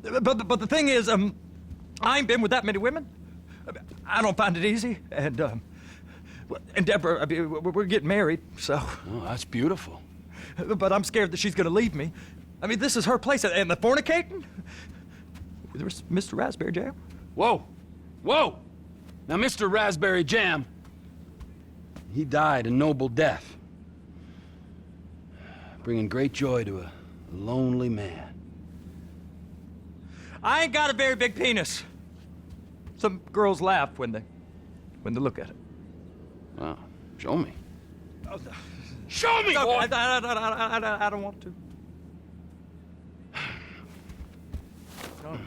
But the thing is, I ain't been with that many women. I don't find it easy, and Deborah, I mean, we're getting married, so. Oh, that's beautiful. But I'm scared that she's gonna leave me. I mean, this is her place, and the fornicating? There's Mr. Raspberry Jam. Whoa, whoa! Now, Mr. Raspberry Jam, he died a noble death, bringing great joy to a lonely man. I ain't got a very big penis. Some girls laugh when they look at it. Wow, show me. Oh, no. Show me, No, boy! I don't want to. No.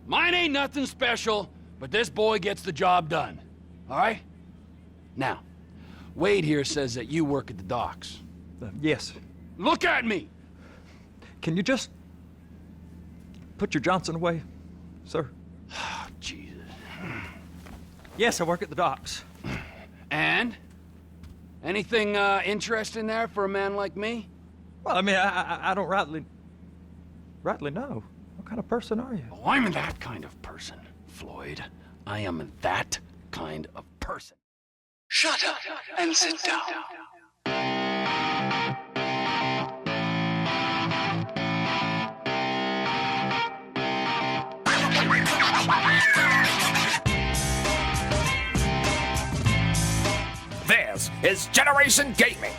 Mine ain't nothing special, but this boy gets the job done. All right? Now, Wade here says that you work at the docks. Yes. Look at me! Can you just put your Johnson away, sir? Oh, Jesus. Yes, I work at the docks. And? Anything interesting there for a man like me? Well, I mean, I don't rightly know. What kind of person are you? Oh, I'm that kind of person, Floyd. I am that kind of person. Shut up and sit down. This is Generation Gaming,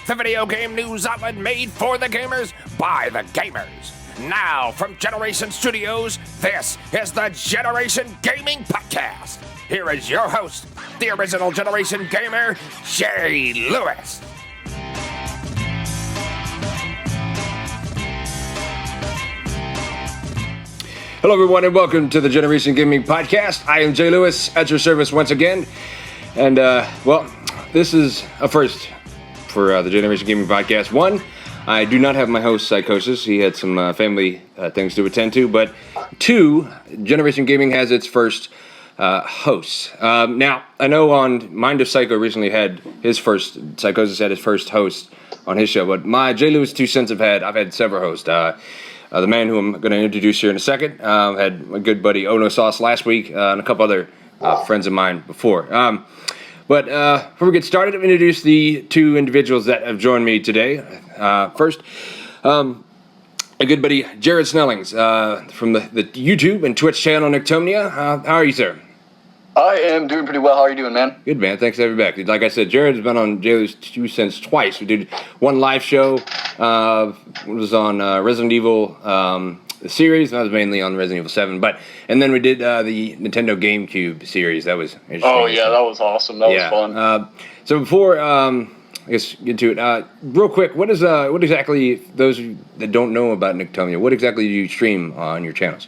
the video game news outlet made for the gamers by the gamers. Now, from Generation Studios, this is the Generation Gaming Podcast. Here is your host, the original Generation Gamer, Jay Lewis. Hello, everyone, and welcome to the Generation Gaming Podcast. I am Jay Lewis at your service once again. And, well, this is a first for the Generation Gaming Podcast. One, I do not have my host, Psychosis. He had some family things to attend to. But two, Generation Gaming has its first hosts. Now, I know on Mind of Psycho recently had his first, Psychosis had his first host on his show. But my Jay Lewis 2 cents I've had several hosts. The man who I'm going to introduce here in a second had my good buddy Ono Sauce last week and a couple other friends of mine before. But before we get started, I'm going to introduce the two individuals that have joined me today. First, a good buddy, Jared Snellings from the YouTube and Twitch channel Nictomnia. How are you, sir? I am doing pretty well. How are you doing, man? Good, man. Thanks for having me back. Like I said, Jared's been on Jay's 2 cents twice. We did one live show. It was on Resident Evil the series. That was mainly on Resident Evil 7. And then we did the Nintendo GameCube series. That was interesting. Oh, yeah, that was awesome. That was fun. So before, I guess, get to it, real quick, what exactly, those that don't know about Nictomnia, what exactly do you stream on your channels?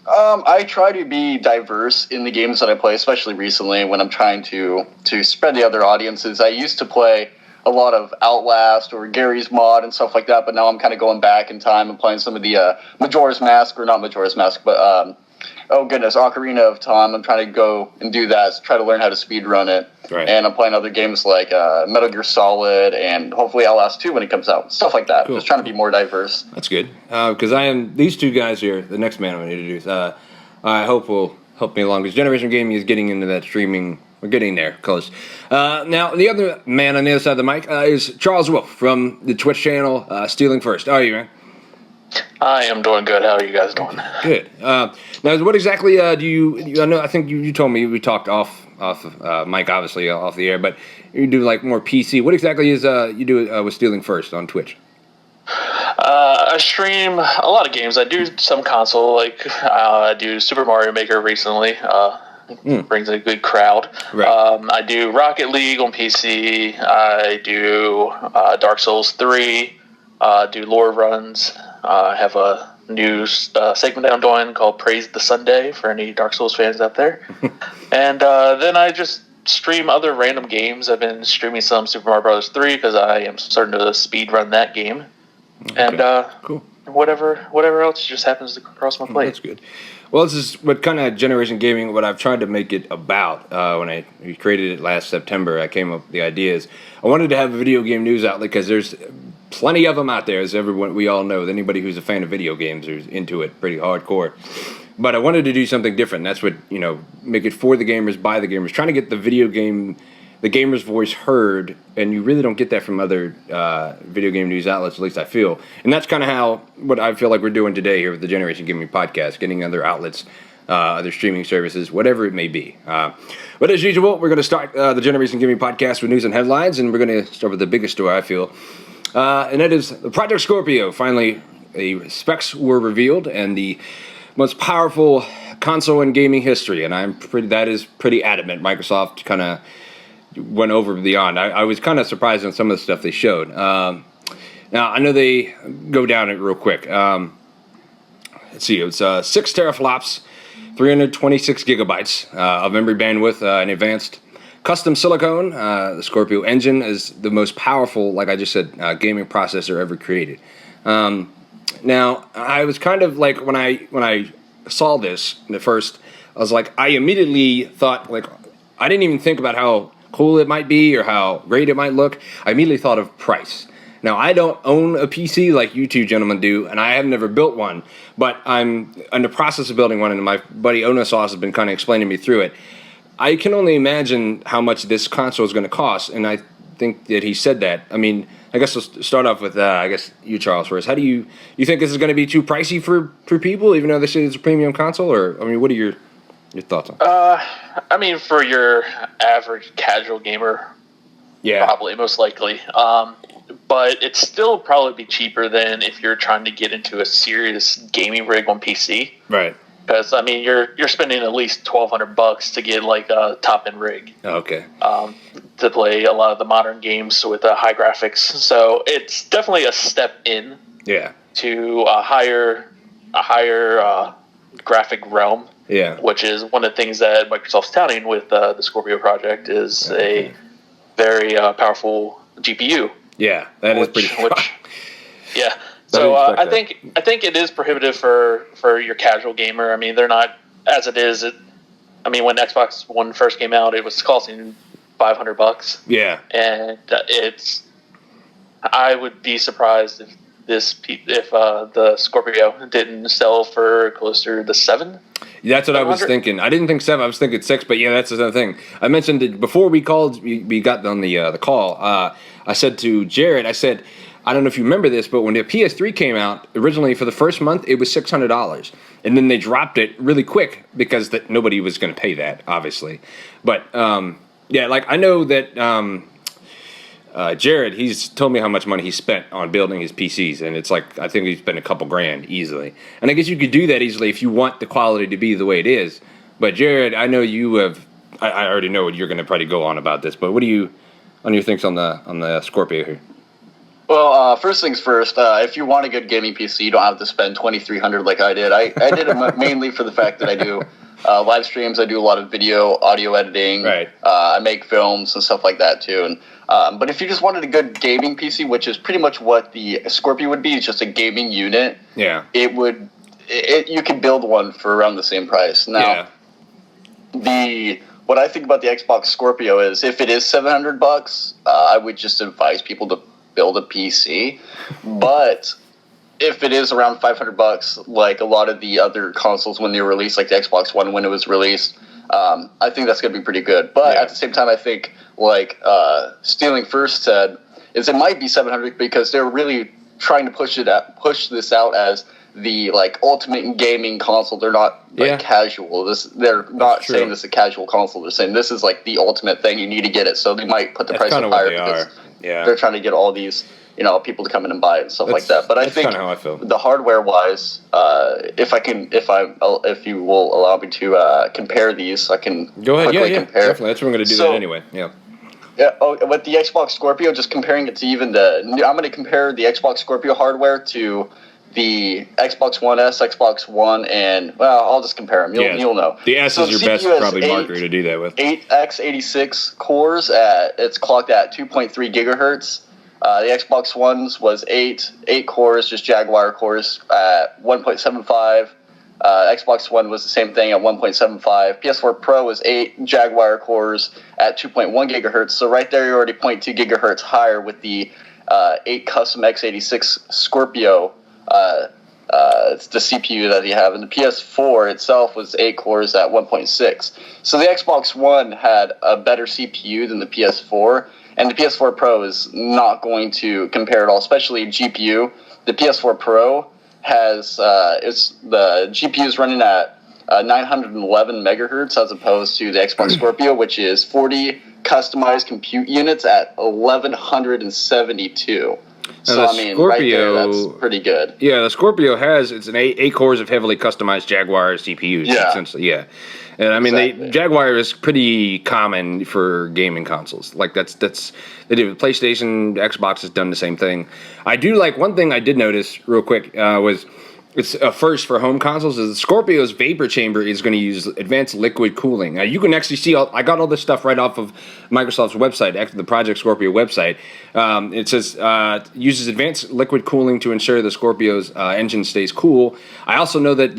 I try to be diverse in the games that I play, especially recently when I'm trying to spread the other audiences. I used to play a lot of Outlast or Gary's Mod and stuff like that, but now I'm kind of going back in time and playing some of the Majora's Mask, or not Majora's Mask, but Ocarina of Time. I'm trying to go and do that, try to learn how to speedrun it. Right. And I'm playing other games like Metal Gear Solid and hopefully Outlast 2 when it comes out. Stuff like that. Cool. Just trying to be more diverse. That's good. Because these two guys here, the next man I'm going to introduce, I hope will help me along, because Generation Gaming is getting into that streaming. We're getting there, close. Now, the other man on the other side of the mic is Charles Wolf from the Twitch channel Stealing First. How are you, man? I am doing good. How are you guys doing? Good. Now, what exactly do you? I know. I think you told me, we talked off mic, obviously off the air, but you do like more PC. What exactly is you do with Stealing First on Twitch? I stream a lot of games. I do some console, like I do Super Mario Maker recently. Brings a good crowd. Right. I do Rocket League on PC. I do Dark Souls 3. Do lore runs. I have a new segment that I'm doing called Praise the Sunday for any Dark Souls fans out there. And then I just stream other random games. I've been streaming some Super Mario Bros. 3 because I am starting to speed run that game. Okay. And cool. Whatever else just happens to cross my plate. That's good. Well, this is what kind of Generation Gaming, what I've tried to make it about. When we created it last September, I came up with the idea is I wanted to have a video game news outlet, because there's plenty of them out there, as everyone we all know. Anybody who's a fan of video games is into it pretty hardcore. But I wanted to do something different. That's what, make it for the gamers, by the gamers. Trying to get the gamer's voice heard, and you really don't get that from other video game news outlets, at least I feel. And that's kind of what I feel like we're doing today here with the Generation Gaming Podcast, getting other outlets, other streaming services, whatever it may be. But as usual, we're going to start the Generation Gaming Podcast with news and headlines, and we're going to start with the biggest story, I feel. And that is the Project Scorpio. Finally, the specs were revealed, and the most powerful console in gaming history, and that is pretty adamant. Microsoft kind of went over and beyond. I was kind of surprised on some of the stuff they showed. Now, I know they go down it real quick. Let's see, it's 6 teraflops, 326 gigabytes of memory bandwidth, and advanced custom silicone. The Scorpio engine is the most powerful, like I just said, gaming processor ever created. Now, I was kind of like, when I saw this at first, I was like, I immediately thought, like, I didn't even think about how cool it might be or how great it might look. I immediately thought of price. Now, I don't own a PC like you two gentlemen do, and I have never built one, but I'm in the process of building one, and my buddy Onosauce has been kind of explaining me through it. I can only imagine how much this console is going to cost, and I think that he said that. I mean, I guess let's start off with, you, Charles, first. How do you think this is going to be too pricey for people, even though they say it's a premium console? Or, I mean, what are your thoughts on it? I mean, for your average casual gamer, yeah, probably, most likely. But it'd still probably be cheaper than if you're trying to get into a serious gaming rig on PC. Right. Because, I mean, you're spending at least $1,200 to get, like, a top-end rig. Oh, okay. To play a lot of the modern games with high graphics. So it's definitely a step in to a higher graphic realm. Yeah. Which is one of the things that Microsoft's touting with the Scorpio project is a very powerful GPU. Yeah, that is pretty yeah. So I think it is prohibitive for your casual gamer. I mean, they're not, as it is. I mean, when Xbox One first came out, it was costing $500. Yeah, and I would be surprised if the Scorpio didn't sell for closer to $700. That's what I was thinking. I didn't think 7. I was thinking 6. But yeah, that's another thing. I mentioned it before we called. We got on the call. I said to Jared, I don't know if you remember this, but when the PS3 came out, originally for the first month, it was $600. And then they dropped it really quick because nobody was going to pay that, obviously. But, like, I know that Jared, he's told me how much money he spent on building his PCs, and it's like, I think he spent a couple grand easily. And I guess you could do that easily if you want the quality to be the way it is. But, Jared, I know you have, I already know what you're going to probably go on about this, but what do you, on your things on the Scorpio here? Well, first things first, if you want a good gaming PC, you don't have to spend $2,300 like I did. I did it mainly for the fact that I do live streams. I do a lot of video, audio editing. Right. I make films and stuff like that too. And but if you just wanted a good gaming PC, which is pretty much what the Scorpio would be, it's just a gaming unit. Yeah. You can build one for around the same price. Now, what I think about the Xbox Scorpio is if it is $700, I would just advise people to build a PC. But if it is around $500, like a lot of the other consoles when they were released, like the Xbox One when it was released, I think that's going to be pretty good. But at the same time, I think, like Stealing First said, is it might be $700 because they're really trying to push this out as the like ultimate gaming console. They're not like casual. They're not saying this is a casual console. They're saying this is like the ultimate thing. You need to get it. So they might put the price up higher because they're trying to get all these people to come in and buy it and stuff like that. But I think how I feel. The hardware wise, if you will allow me to compare these, I can go ahead. Quickly compare. Definitely. That's what I'm going to do that anyway. Yeah. Yeah. Oh, with the Xbox Scorpio, just comparing it to I'm going to compare the Xbox Scorpio hardware to the Xbox One S, Xbox One, and I'll just compare them. You'll know. The S is your best probably marker to do that with. 8x86 cores. It's clocked at 2.3 gigahertz. The Xbox One's was 8 cores, just Jaguar cores at 1.75. Xbox One was the same thing at 1.75. PS4 Pro was 8 Jaguar cores at 2.1 gigahertz. So right there, you're already 0.2 gigahertz higher with the 8 custom x86 Scorpio. It's the CPU that you have, and the PS4 itself was 8 cores at 1.6. So the Xbox One had a better CPU than the PS4, and the PS4 Pro is not going to compare at all, especially GPU. The PS4 Pro has the GPU is running at 911 megahertz as opposed to the Xbox Scorpio, which is 40 customized compute units at 1172. So, I mean, right there, that's pretty good. Yeah, the Scorpio it's an 8 cores of heavily customized Jaguar CPUs, essentially, yeah. And I mean, Jaguar is pretty common for gaming consoles. Like, they do. PlayStation, Xbox has done the same thing. I do like, one thing I did notice real quick was, it's a first for home consoles, is the Scorpio's vapor chamber is going to use advanced liquid cooling. Now, you can actually see, I got all this stuff right off of Microsoft's website, the Project Scorpio website. It says, uses advanced liquid cooling to ensure the Scorpio's engine stays cool. I also know that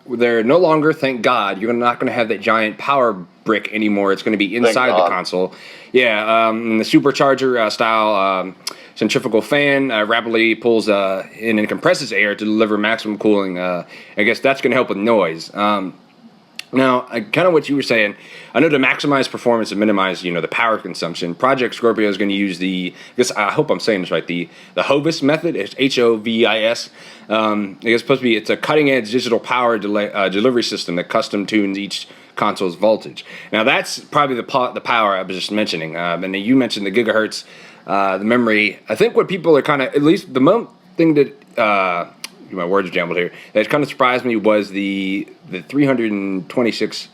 they're no longer, thank God, you're not going to have that giant power brick anymore. It's going to be inside the console. Yeah, and the supercharger style centrifugal fan rapidly pulls in and compresses air to deliver maximum cooling. I guess that's going to help with noise. Now, kind of what you were saying, I know to maximize performance and minimize, the power consumption, Project Scorpio is going to use I hope I'm saying this right, the HOVIS method. It's HOVIS. It's a cutting-edge digital power delivery system that custom tunes each console's voltage. Now, that's probably the power I was just mentioning. And then you mentioned the gigahertz, the memory. I think what people are kind of, at least the thing that, my words jumbled here, that kind of surprised me was the 326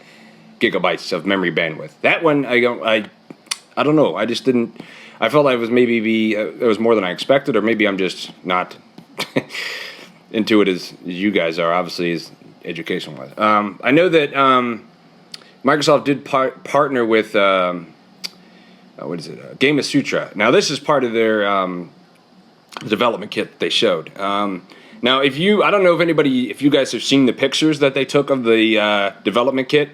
gigabytes of memory bandwidth. That one, I don't know. I just didn't, I felt like it was it was more than I expected, or maybe I'm just not into it as you guys are, obviously, as education-wise. I know that Microsoft did partner with, Game of Sutra. Now, this is part of their development kit that they showed. Now, I don't know if you guys have seen the pictures that they took of the development kit,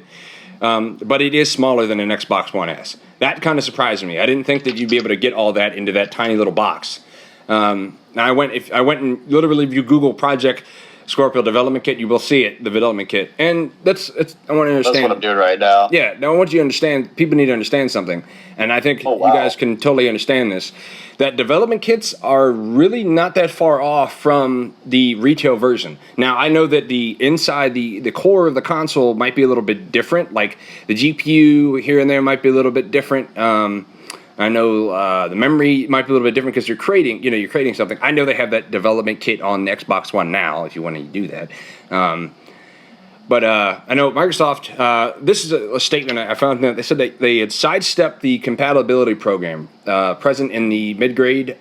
but it is smaller than an Xbox One S. That kind of surprised me. I didn't think that you'd be able to get all that into that tiny little box. Now, I went and literally, if you Google Project Scorpio development kit, you will see it, the development kit. And I want to understand. That's what I'm doing right now. Yeah, now I want you to understand, people need to understand something. And I think you guys can totally understand this. That development kits are really not that far off from the retail version. Now, I know that the inside, the core of the console might be a little bit different. Like, the GPU here and there might be a little bit different. I know the memory might be a little bit different because you're creating something. I know they have that development kit on the Xbox One now, if you want to do that. But I know Microsoft, this is a statement I found that they said they had sidestepped the compatibility program present in the mid-gen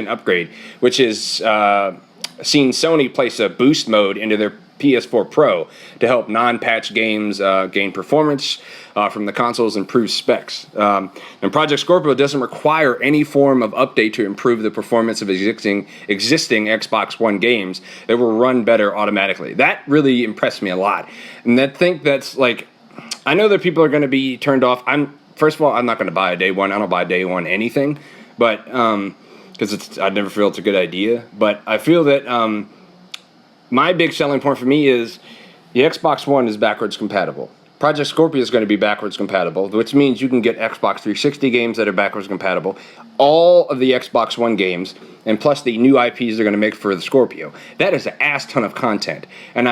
upgrade, which has seen Sony place a boost mode into their PS4 Pro to help non-patch games gain performance from the console's improved specs. And Project Scorpio doesn't require any form of update to improve the performance of existing Xbox One games that will run better automatically. That really impressed me a lot. And I think that's like, I know that people are going to be turned off. First of all, I'm not going to buy a day one. I don't buy day one anything, but because I never feel it's a good idea. But I feel that my big selling point for me is the Xbox One is backwards compatible. Project Scorpio is going to be backwards compatible, which means you can get Xbox 360 games that are backwards compatible, all of the Xbox One games, and plus the new IPs they're going to make for the Scorpio. That is an ass ton of content. And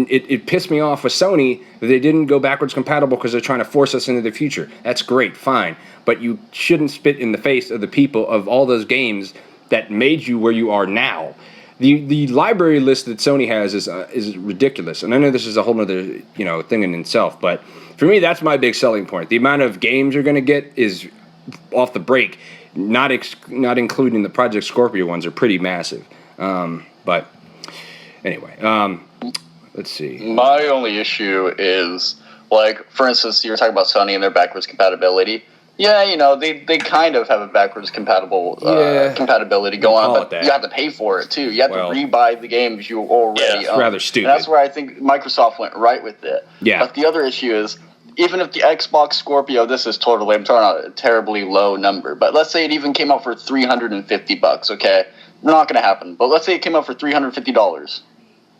it pissed me off with Sony that they didn't go backwards compatible because they're trying to force us into the future. That's great, fine. But you shouldn't spit in the face of the people of all those games that made you where you are now. The library list that Sony has is ridiculous, and I know this is a whole other thing in itself. But for me, that's my big selling point. The amount of games you're going to get is off the break, not including the Project Scorpio ones, are pretty massive. But anyway, let's see. My only issue is, like, for instance, you were talking about Sony and their backwards compatibility. Yeah, they kind of have a backwards compatibility going on, but you have to pay for it too. You have to re-buy the games you already own. Rather stupid. And that's where I think Microsoft went right with it. Yeah. But the other issue is, even if the Xbox Scorpio, this is totally, I'm throwing out a terribly low number, but let's say it even came out for $350, okay? Not going to happen, but let's say it came out for $350.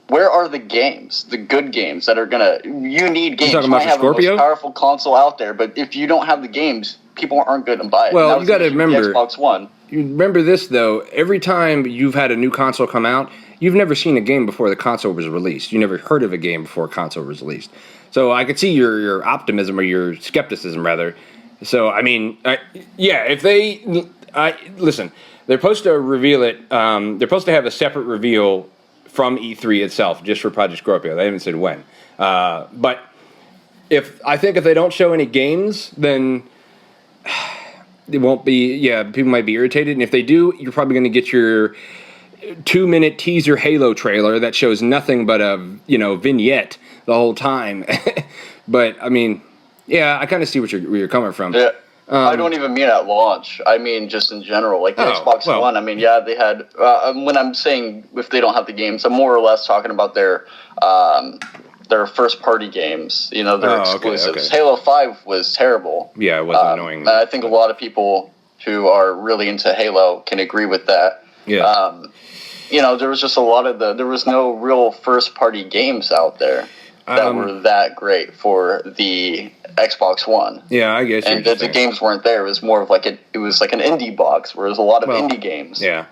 Where are the games, the good games that are going to, you need games. You're talking you about might the have Scorpio? the most powerful console out there, but if you don't have the games, people aren't going to buy it. Well, And that you got to was the issue with remember, the Xbox One. you remember this, though. Every time you've had a new console come out, you've never seen a game before the console was released. You never heard of a game before a console was released. So I could see your optimism, or your skepticism, rather. So, I mean, yeah, if they... listen, they're supposed to reveal it... they're supposed to have a separate reveal from E3 itself, just for Project Scorpio. They haven't said when. But I think if they don't show any games, then... it won't be... Yeah, people might be irritated. And if they do, you're probably going to get your 2-minute teaser Halo trailer that shows nothing but a, vignette the whole time. But, I mean, yeah, I kind of see where you're coming from. Yeah. I don't even mean at launch. I mean just in general. Like the Xbox One, I mean, yeah, they had... when I'm saying if they don't have the games, I'm more or less talking about their first-party games. Their exclusives. okay. Halo 5 was terrible. Yeah, it was annoying. And I think a lot of people who are really into Halo can agree with that. Yeah. There was just a lot of there was no real first-party games out there that were that great for the Xbox One. Yeah, I guess. And the games weren't there. It was more of it was like an indie box, where there's a lot of indie games. Yeah.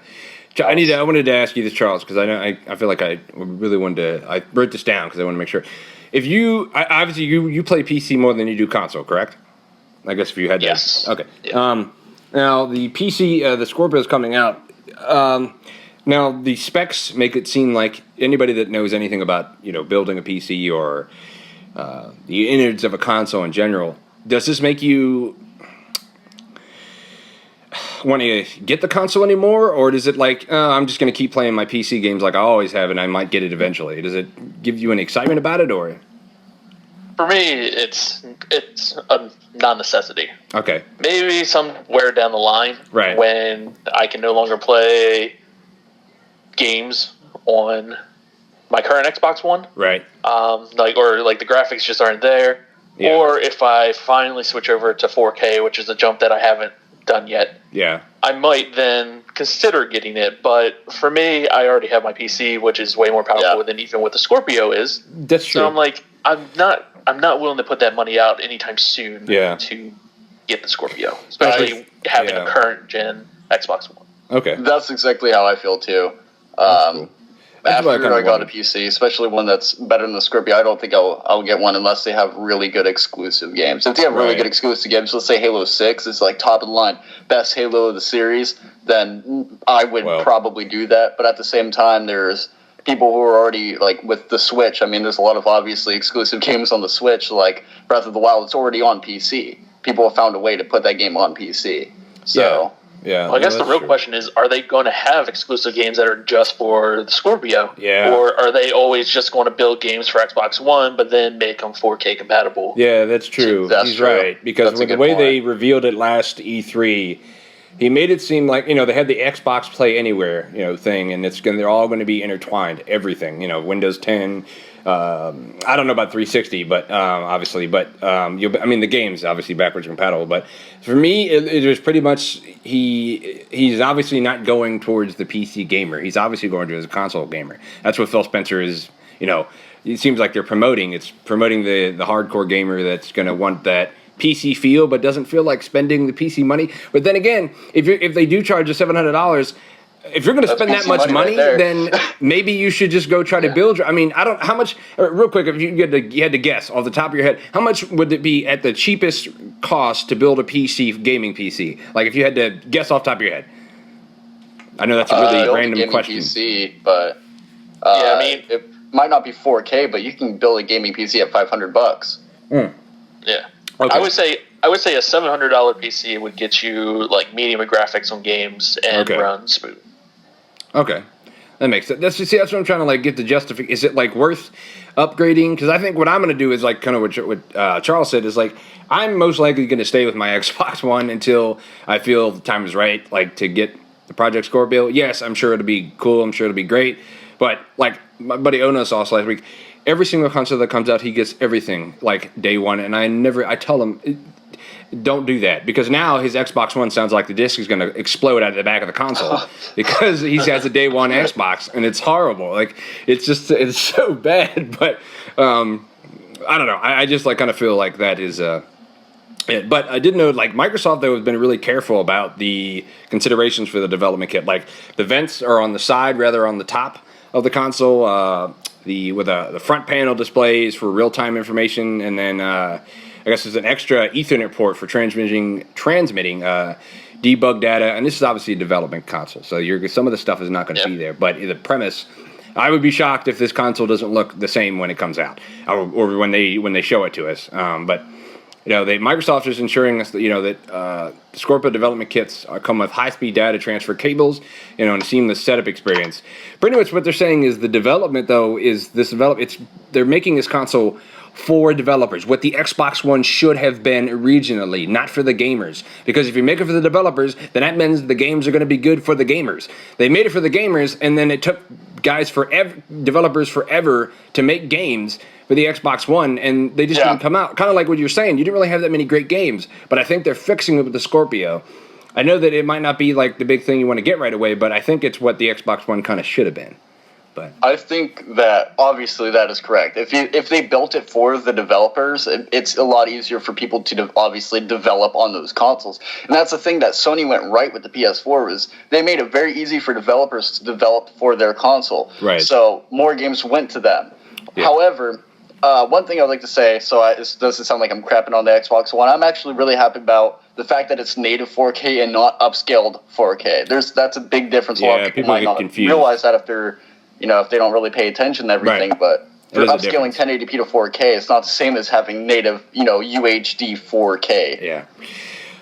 I wanted to ask you this, Charles, because I feel like I really wanted to. I wrote this down because I want to make sure. If you obviously you play PC more than you do console, correct? I guess if you had Yes. Okay. Yeah. Now the PC, the Scorpio is coming out. Now the specs make it seem like anybody that knows anything about building a PC or the innards of a console in general, does this make you want to get the console anymore, or does it like I'm just going to keep playing my PC games like I always have, and I might get it eventually? Does it give you any excitement about it, or? For me, it's a non-necessity. Okay. Maybe somewhere down the line, Right. when I can no longer play games on my current Xbox One, Right. or the graphics just aren't there, Yeah. or if I finally switch over to 4K, which is a jump that I haven't done yet, Yeah. I might then consider getting it. But for me, I already have my PC, which is way more powerful than even what the Scorpio is. That's true. So I'm like, I'm not willing to put that money out anytime soon to get the Scorpio, especially having a current gen Xbox One. Okay. That's exactly how I feel too. Cool. That's what I After kinda I got a wanted. PC, especially one that's better than the Scorpio, I don't think I'll get one unless they have really good exclusive games. If they have really Right. good exclusive games, let's say Halo 6 is like top of the line, best Halo of the series, then I would probably do that. But at the same time, there's people who are already like with the Switch. I mean, there's a lot of obviously exclusive games on the Switch, like Breath of the Wild. It's already on PC. People have found a way to put that game on PC. So. Yeah. Well, I guess the that's real true. question is, are they going to have exclusive games that are just for the Scorpio? Yeah. Or are they always just going to build games for Xbox One, but then make them 4K compatible? Yeah, that's true. That's He's true. right. Because That's a with the good way point. they revealed it last E3, he made it seem like, they had the Xbox Play Anywhere, thing, and they're all going to be intertwined. Everything, Windows 10. I don't know about 360, but obviously, but the game's obviously backwards compatible. But for me, it was pretty much he's obviously not going towards the PC gamer. He's obviously going towards a console gamer. That's what Phil Spencer is. It seems like they're promoting. It's promoting the hardcore gamer that's going to want that PC feel, but doesn't feel like spending the PC money. But then again, if they do charge you $700. If you're going to spend that PC much money, money right there. then maybe you should just go try to build your... I mean, how much... Real quick, if you had to guess off the top of your head, how much would it be at the cheapest cost to build a gaming PC? Like, if you had to guess off the top of your head. I know that's a really Build a random gaming question. PC, but I mean, it might not be 4K, but you can build a gaming PC at $500. yeah. Okay. I would say a $700 PC would get you like medium graphics on games and run smooth. Okay. That makes sense. That's what I'm trying to get the justification. Is it worth upgrading? Because I think what I'm going to do is kind of what Charles said is I'm most likely going to stay with my Xbox One until I feel the time is right, to get the Project Scorpio. Yes, I'm sure it'll be cool. I'm sure it'll be great. But my buddy Ono saw us last week. every single console that comes out, he gets everything like day one. And I tell him, don't do that, because now his Xbox One sounds like the disc is going to explode out of the back of the console because he has a day one Xbox, and it's horrible. Like, it's so bad. But I don't know. I just like kind of feel like that is it. But I did know, like, Microsoft, though, has been really careful about the considerations for the development kit. Like, the vents are on the side rather on the top of the console. The front panel displays for real time information, and then I guess there's an extra Ethernet port for transmitting debug data. And this is obviously a development console, so some of the stuff is not going to be there. But the premise, I would be shocked if this console doesn't look the same when it comes out, or when they show it to us. But Microsoft is ensuring us that the Scorpio development kits come with high-speed data transfer cables, and a seamless setup experience. Pretty much what they're saying is the development, though, is they're making this console for developers, what the Xbox One should have been originally, not for the gamers. Because if you make it for the developers, then that means the games are going to be good for the gamers. They made it for the gamers, and then it took developers forever to make games for the Xbox One, and they just didn't come out. Kind of like what you're saying, you didn't really have that many great games, but I think they're fixing it with the Scorpio. I know that it might not be like the big thing you want to get right away, but I think it's what the Xbox One kind of should have been. But I think that obviously that is correct. If they built it for the developers, it's a lot easier for people to obviously develop on those consoles. And that's the thing that Sony went right with the PS4 was they made it very easy for developers to develop for their console. Right. So more games went to them. Yeah. However, one thing I'd like to say, it doesn't sound like I'm crapping on the Xbox One. I'm actually really happy about the fact that it's native 4K and not upscaled 4K. That's a big difference. A lot of people might not realize that if they don't really pay attention to everything. Right. But for upscaling 1080p to 4K, it's not the same as having native, UHD 4K. Yeah.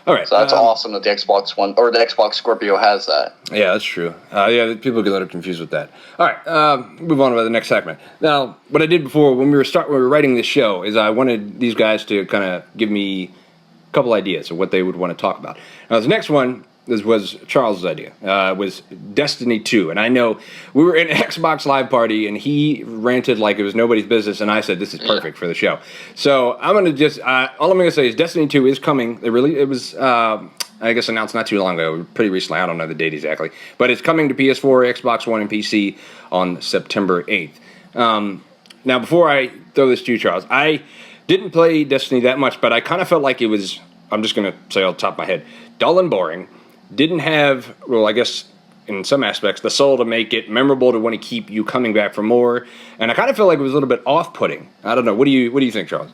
All right. So that's awesome that the Xbox One or the Xbox Scorpio has that. Yeah, that's true. People get a little confused with that. All right. Move on to the next segment. Now, what I did before when we were writing this show is I wanted these guys to kind of give me a couple ideas of what they would want to talk about. Now, the next one was Charles' idea. Was Destiny 2. And I know we were in an Xbox Live party, and he ranted like it was nobody's business, and I said, this is perfect for the show. So I'm going to just, all I'm going to say is Destiny 2 is coming. It was, I guess, announced not too long ago, pretty recently. I don't know the date exactly. But it's coming to PS4, Xbox One, and PC on September 8th. Now, before I throw this to you, Charles, I didn't play Destiny that much, but I kind of felt like it was, I'm just going to say off the top of my head, dull and boring. Didn't have, well, I guess in some aspects, the soul to make it memorable to want to keep you coming back for more. And I kind of feel like it was a little bit off-putting. I don't know. What do you think, Charles?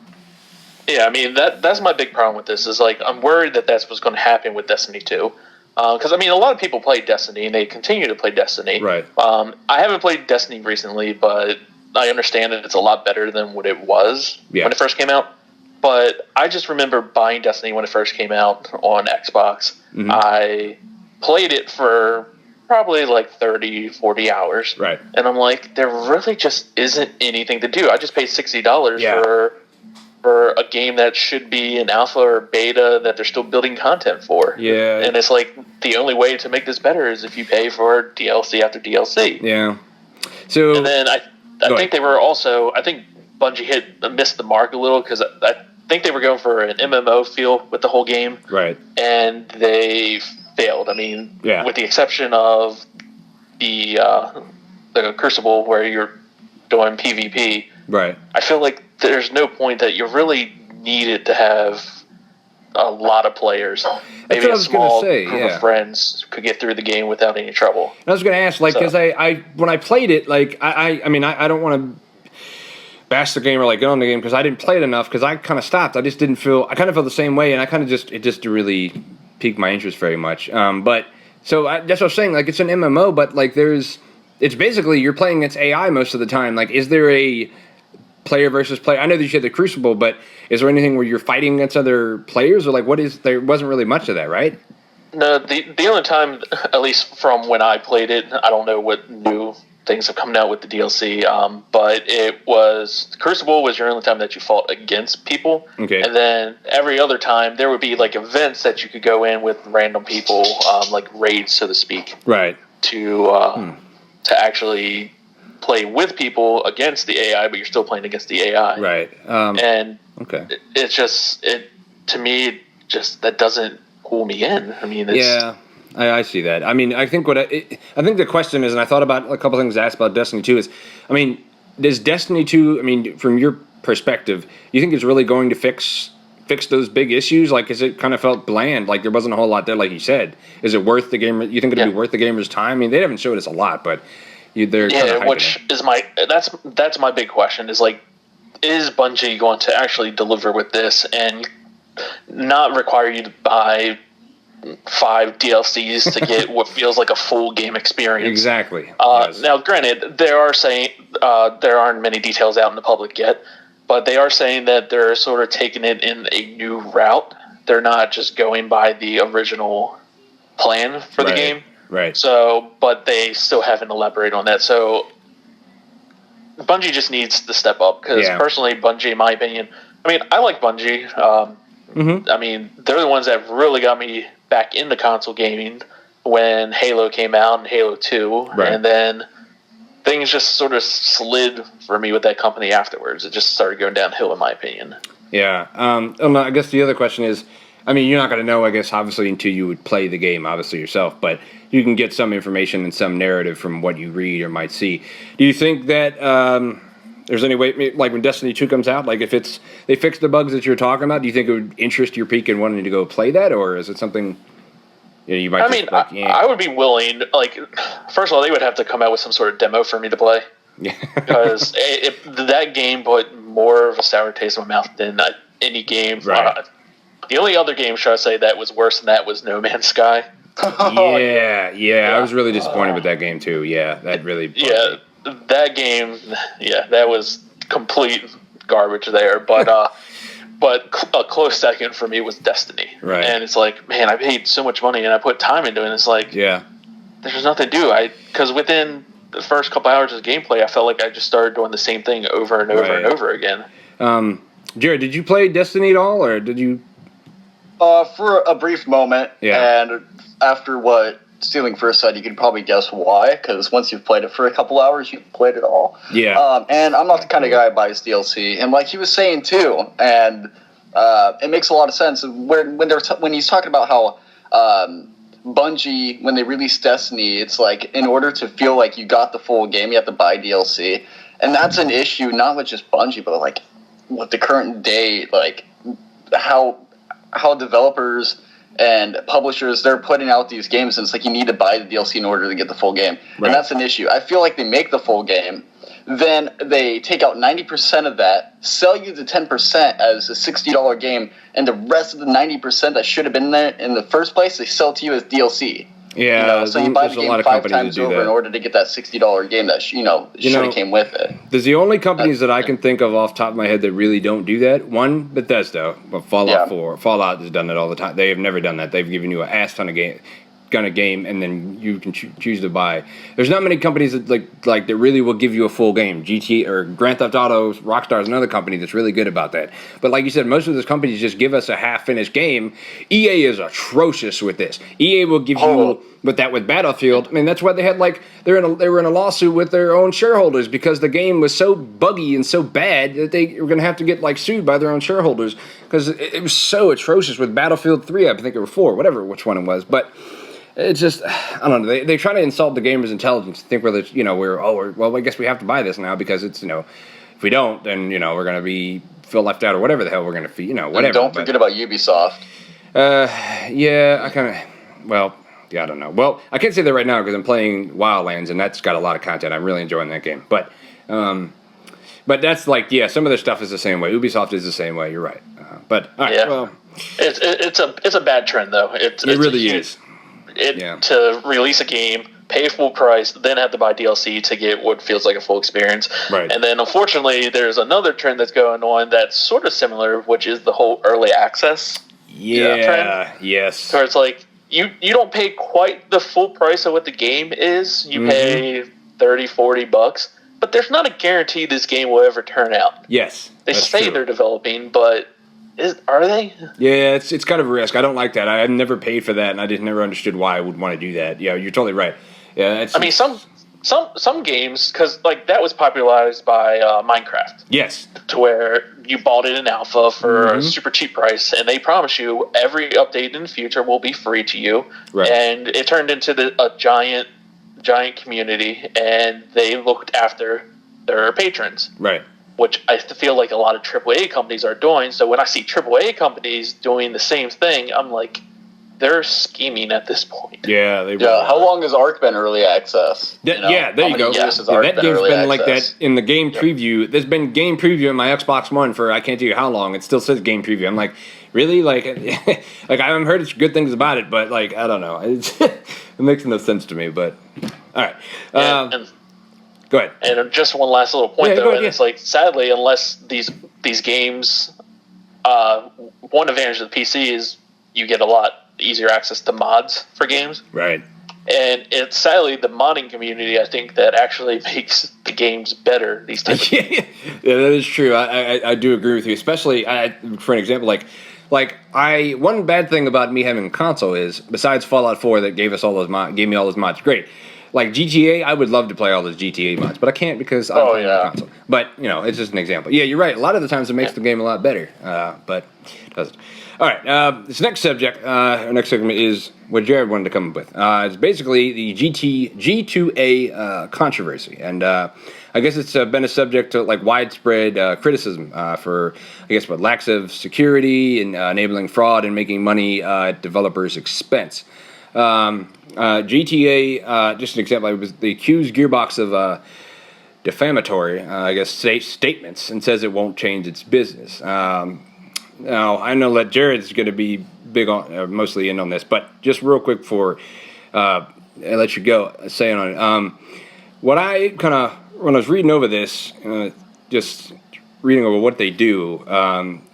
Yeah, I mean, that's my big problem with this is, like, I'm worried that that's what's going to happen with Destiny 2. Because, I mean, a lot of people play Destiny, and they continue to play Destiny. Right. I haven't played Destiny recently, but I understand that it's a lot better than what it was when it first came out. But I just remember buying Destiny when it first came out on Xbox. Mm-hmm. I played it for probably like 30, 40 hours. Right. And I'm like, there really just isn't anything to do. I just paid $60 for a game that should be an alpha or beta that they're still building content for. Yeah. And it's like, the only way to make this better is if you pay for DLC after DLC. Yeah. So. And then I think they were also, I think Bungie missed the mark a little because I think they were going for an MMO feel with the whole game. Right. And they failed. I mean, with the exception of the Crucible where you're doing PvP. Right. I feel like there's no point that you really needed to have a lot of players. Maybe a small group of friends could get through the game without any trouble. I was going to ask, like, because I when I played it, like, I mean, I don't want to bash the game or like get on the game because I didn't play it enough because I kind of stopped. I just didn't feel. I kind of felt the same way, and I kind of it just really piqued my interest very much. But so that's what I was saying. Like, it's an MMO, but like it's basically you're playing against AI most of the time. Like, is there a player versus player? I know that you had the Crucible, but is there anything where you're fighting against other players, or like what is? There wasn't really much of that, right? No, the only time, at least from when I played it, I don't know what new things have come out with the DLC, but it was Crucible was your only time that you fought against people. Okay. And then every other time there would be like events that you could go in with random people, like raids, so to speak. Right. To actually play with people against the AI, but you're still playing against the AI. Right. And okay. it's just to me, just that doesn't pull me in. I mean, it's, Yeah. I see that. I mean, I think I think the question is, and I thought about a couple things asked about Destiny 2 is, I mean, does Destiny 2, I mean, from your perspective, you think it's really going to fix those big issues? Like, is it kind of felt bland? Like, there wasn't a whole lot there, like you said. Is it worth the gamer? You think it'll be worth the gamer's time? I mean, they haven't showed us a lot, but they're kind of hyping which it. is that's my big question is like, is Bungie going to actually deliver with this and not require you to buy 5 DLCs to get what feels like a full game experience? Exactly. Yes. Now, granted, there aren't many details out in the public yet, but they are saying that they're sort of taking it in a new route. They're not just going by the original plan for the game. Right. So, but they still haven't elaborated on that. So, Bungie just needs to step up because personally, Bungie, in my opinion, I mean, I like Bungie. I mean, they're the ones that really got me back into console gaming when Halo came out and Halo 2. Right. And then things just sort of slid for me with that company afterwards. It just started going downhill, in my opinion. Yeah. I guess the other question is, I mean, you're not going to know, I guess, obviously, until you would play the game, obviously, yourself, but you can get some information and some narrative from what you read or might see. Do you think that there's any way, like when Destiny 2 comes out, like if they fix the bugs that you're talking about, do you think it would interest your peak in wanting to go play that, or is it something you might I would be willing, like, first of all, they would have to come out with some sort of demo for me to play. Yeah. Because that game put more of a sour taste in my mouth than any game. Right. The only other game, should I say, that was worse than that was No Man's Sky. Yeah. I was really disappointed with that game, too. Yeah, that really bugged me. That game, that was complete garbage there. But but a close second for me was Destiny. Right. And it's like, man, I paid so much money and I put time into it. And it's like, there's nothing to do. Because within the first couple hours of gameplay, I felt like I just started doing the same thing over and over and over again. Jared, did you play Destiny at all, or did you? For a brief moment, and after what Stealing First said, you could probably guess why, because once you've played it for a couple hours, you've played it all. Yeah. And I'm not the kind of guy who buys DLC, and like he was saying too, and it makes a lot of sense when he's talking about how Bungie, when they released Destiny, it's like in order to feel like you got the full game, you have to buy DLC, and that's an issue not with just Bungie, but like with the current day, like how developers and publishers, they're putting out these games, and it's like you need to buy the DLC in order to get the full game. Right. And that's an issue. I feel like they make the full game, then they take out 90% of that, sell you the 10% as a $60 game, and the rest of the 90% that should have been there in the first place, they sell to you as DLC. Yeah, so you buy the game 5 times over in order to get that $60 game that should have came with it. There's the only companies that I can think of off the top of my head that really don't do that. One, Bethesda, but Fallout 4. Fallout has done that all the time. They have never done that. They've given you an ass ton of game, and then you can choose to buy. There's not many companies that like that really will give you a full game. GTA or Grand Theft Auto, Rockstar is another company that's really good about that. But like you said, most of those companies just give us a half-finished game. EA is atrocious with this. EA will give you with Battlefield. I mean, that's why they had they were in a lawsuit with their own shareholders because the game was so buggy and so bad that they were going to have to get sued by their own shareholders because it was so atrocious with Battlefield 3. I think it was 4, which one it was, but. It's just, I don't know. They try to insult the gamer's intelligence. Think well, I guess we have to buy this now because it's, if we don't, then, we're going to feel left out or whatever the hell we're going to feel, whatever. And don't forget about Ubisoft. I don't know. Well, I can't say that right now because I'm playing Wildlands and that's got a lot of content. I'm really enjoying that game. But that's some of their stuff is the same way. Ubisoft is the same way. You're right. All right, well. It's a bad trend, though. It really is. To release a game, pay full price, then have to buy DLC to get what feels like a full experience. Right. And then, unfortunately, there's another trend that's going on that's sort of similar, which is the whole early access trend. Yes. So it's like, you don't pay quite the full price of what the game is. You pay $30-$40, but there's not a guarantee this game will ever turn out. Yes. They say they're developing, but... Are they? Yeah, it's kind of a risk. I don't like that. I've never paid for that, and I just never understood why I would want to do that. Yeah, you're totally right. Yeah, I mean, some some games, because like that was popularized by Minecraft, Yes. to where you bought it in alpha for a super cheap price, and they promise you every update in the future will be free to you. Right. And it turned into a giant community, and they looked after their patrons, Right. which I feel like a lot of AAA companies are doing. So when I see AAA companies doing the same thing, I'm like, they're scheming at this point. Yeah, they. Yeah, how long has Ark been early access? Yeah, there How you many go. years has Yeah, Ark that been game's early been like access? that in the game preview. There's been game preview in my Xbox One for I can't tell you how long. It still says game preview. I'm like, really? Like, like I haven't heard good things about it, but like I don't know. It makes no sense to me. But all right, And go ahead. And just one last little point, Yeah, go though, ahead, and yeah. it's like, sadly, unless these games, one advantage of the PC is you get a lot easier access to mods for games, Right. and it's sadly the modding community, I think, that actually makes the games better. These type of Yeah, that is true. I do agree with you, especially for an example, like one bad thing about me having a console is besides Fallout 4 that gave me all those mods. Great, like GTA, I would love to play all those GTA mods, but I can't because I'm playing on the console. But it's just an example. Yeah, you're right. A lot of the times it makes the game a lot better, but it doesn't. All right, this next subject, our next segment is what Jared wanted to come up with. It's basically the G2A controversy, and I guess it's been a subject to like widespread criticism for, I guess, lacks of security and enabling fraud and making money at developers' expense. GTA, just an example, they accused Gearbox of defamatory, I guess, statements and says it won't change its business. Now, I know that Jared's going to be big on, mostly in on this, but just real quick before I let you go, saying on it. What I when I was reading over this, just reading over what they do,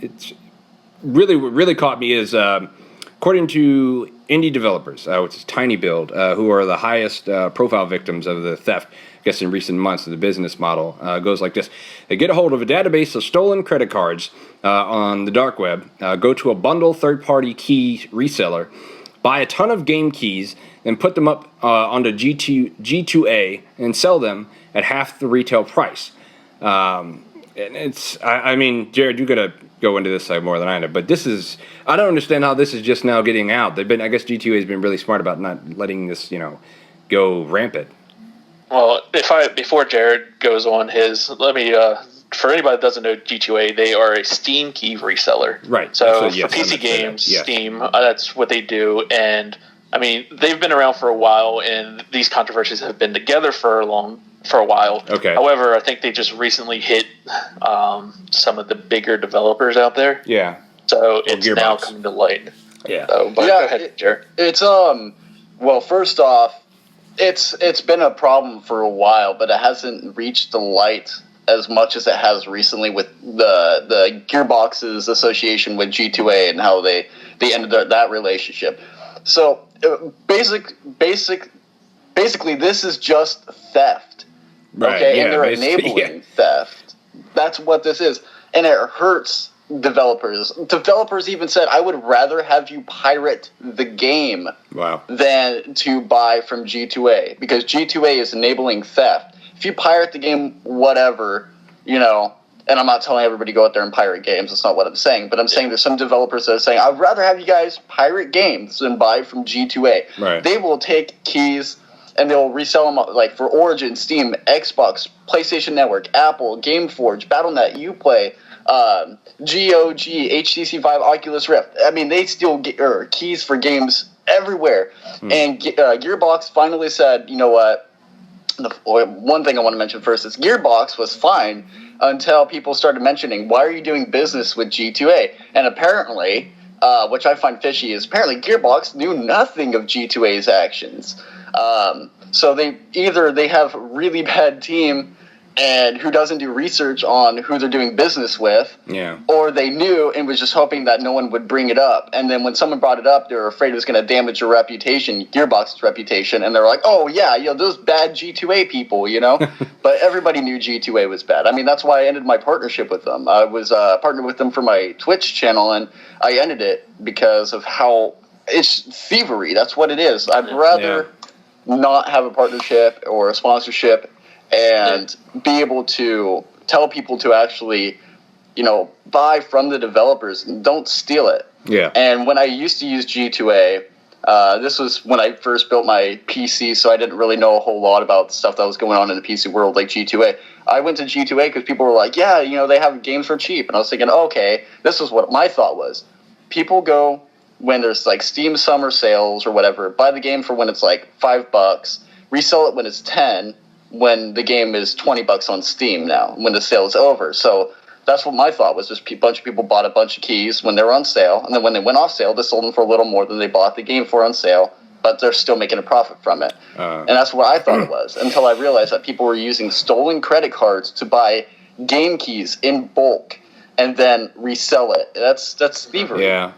it's what really caught me is, according to indie developers, which is Tiny Build, who are the highest profile victims of the theft, I guess in recent months, the business model goes like this. They get a hold of a database of stolen credit cards on the dark web, go to a bundle third-party key reseller, buy a ton of game keys, then put them up onto G2A and sell them at half the retail price. And it's, I mean, Jared, you got to go into this side more than I know, but this is, I don't understand how this is just now getting out. I guess G2A has been really smart about not letting this, go rampant. Well, before Jared goes on his, let me, for anybody that doesn't know G2A, they are a Steam key reseller. Right. So yes, for PC games, yes. Steam, that's what they do. And I mean, they've been around for a while, and these controversies have been together for a while. Okay. However, I think they just recently hit some of the bigger developers out there. Yeah. So it's Gearbox. now coming to light. Yeah. So, but go ahead, Jared. It's well, first off, it's been a problem for a while, but it hasn't reached the light as much as it has recently with the Gearbox's association with G2A and how they ended that relationship. So basically, this is just theft. Right, Okay, yeah, and they're basically, enabling theft. That's what this is, and it hurts developers. Developers even said, "I would rather have you pirate the game Wow. than to buy from G2A, because G2A is enabling theft. If you pirate the game, whatever, and I'm not telling everybody to go out there and pirate games. That's not what I'm saying. But I'm saying there's some developers that are saying, I'd rather have you guys pirate games than buy from G2A. Right. They will take keys and they'll resell them like for Origin, Steam, Xbox, PlayStation Network, Apple, GameForge, Battle.net, Uplay, GOG, HTC Vive, Oculus Rift. I mean, they steal keys for games everywhere. And Gearbox finally said, you know what? One thing I want to mention first is Gearbox was fine until people started mentioning, why are you doing business with G2A? And apparently, which I find fishy, is apparently Gearbox knew nothing of G2A's actions. So they have a really bad team and who doesn't do research on who they're doing business with, Yeah. or they knew and was just hoping that no one would bring it up. And then when someone brought it up, they were afraid it was going to damage your reputation, Gearbox's reputation, and they're like, oh, yeah, those bad G2A people, But everybody knew G2A was bad. I mean, that's why I ended my partnership with them. I was partnered with them for my Twitch channel, and I ended it because of how it's thievery. That's what it is. I'd rather not have a partnership or a sponsorship and be able to tell people to actually, buy from the developers and don't steal it. Yeah. And when I used to use G2A, this was when I first built my PC, so I didn't really know a whole lot about the stuff that was going on in the PC world like G2A. I went to G2A because people were like, yeah, they have games for cheap. And I was thinking, okay, this is what my thought was. People go when there's like Steam summer sales or whatever, buy the game for when it's like $5, resell it when it's 10, when the game is $20 on Steam now, when the sale is over. So that's what my thought was. Just a bunch of people bought a bunch of keys when they were on sale, and then when they went off sale, they sold them for a little more than they bought the game for on sale, but they're still making a profit from it. And that's what I thought it was, until I realized that people were using stolen credit cards to buy game keys in bulk and then resell it. That's thievery. Yeah.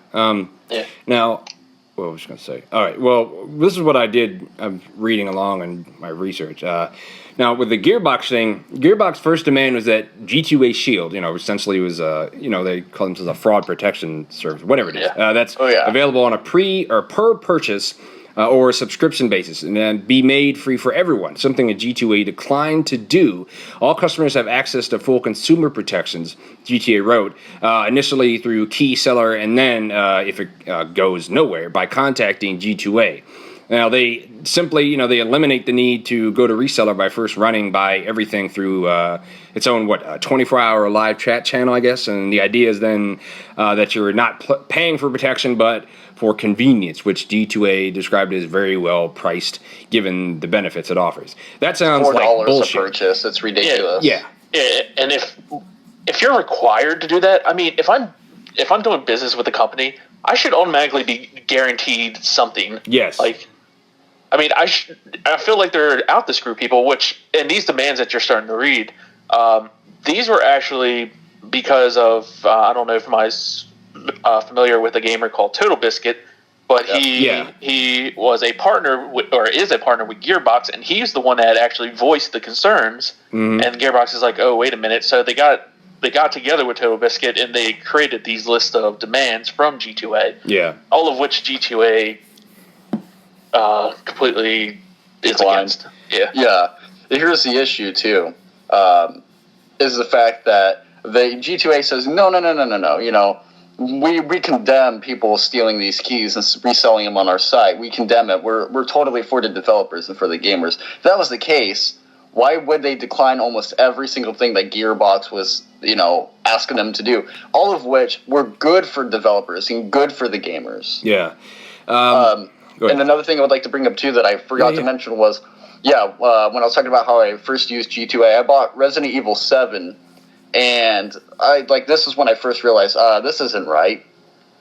Now, what was I going to say? All right. Well, this is what I did. I'm reading along in my research. Now, with the Gearbox thing, Gearbox first demand was that G2A Shield, essentially was, they call themselves a fraud protection service, whatever it is. That's available on a per purchase or a subscription basis, and then be made free for everyone, something that G2A declined to do. All customers have access to full consumer protections, GTA wrote, initially through key seller, and then, if it goes nowhere, by contacting G2A. Now, they simply, they eliminate the need to go to reseller by first running by everything through its own, 24-hour live chat channel, I guess. And the idea is then that you're not paying for protection, but for convenience, which G2A described as very well priced, given the benefits it offers. That sounds like bullshit. $4 a purchase. It's ridiculous. Yeah. And if you're required to do that, I mean, if I'm doing business with a company, I should automatically be guaranteed something. Yes. I feel like they're out to screw people, and these demands that you're starting to read, these were actually because of, I don't know if I'm familiar with a gamer called Total Biscuit, but he was a partner is a partner with Gearbox, and he's the one that actually voiced the concerns. Mm-hmm. And Gearbox is like, oh, wait a minute. So they got together with Total Biscuit, and they created these lists of demands from G2A. Yeah. All of which G2A completely is against. Yeah. Yeah. Here's the issue too, is the fact that the G2A says no. We condemn people stealing these keys and reselling them on our site. We condemn it. We're totally for the developers and for the gamers. If that was the case, why would they decline almost every single thing that Gearbox was, asking them to do? All of which were good for developers and good for the gamers. Yeah. And another thing I would like to bring up too that I forgot to mention was, when I was talking about how I first used G2A, I bought Resident Evil 7, and this is when I first realized, this isn't right.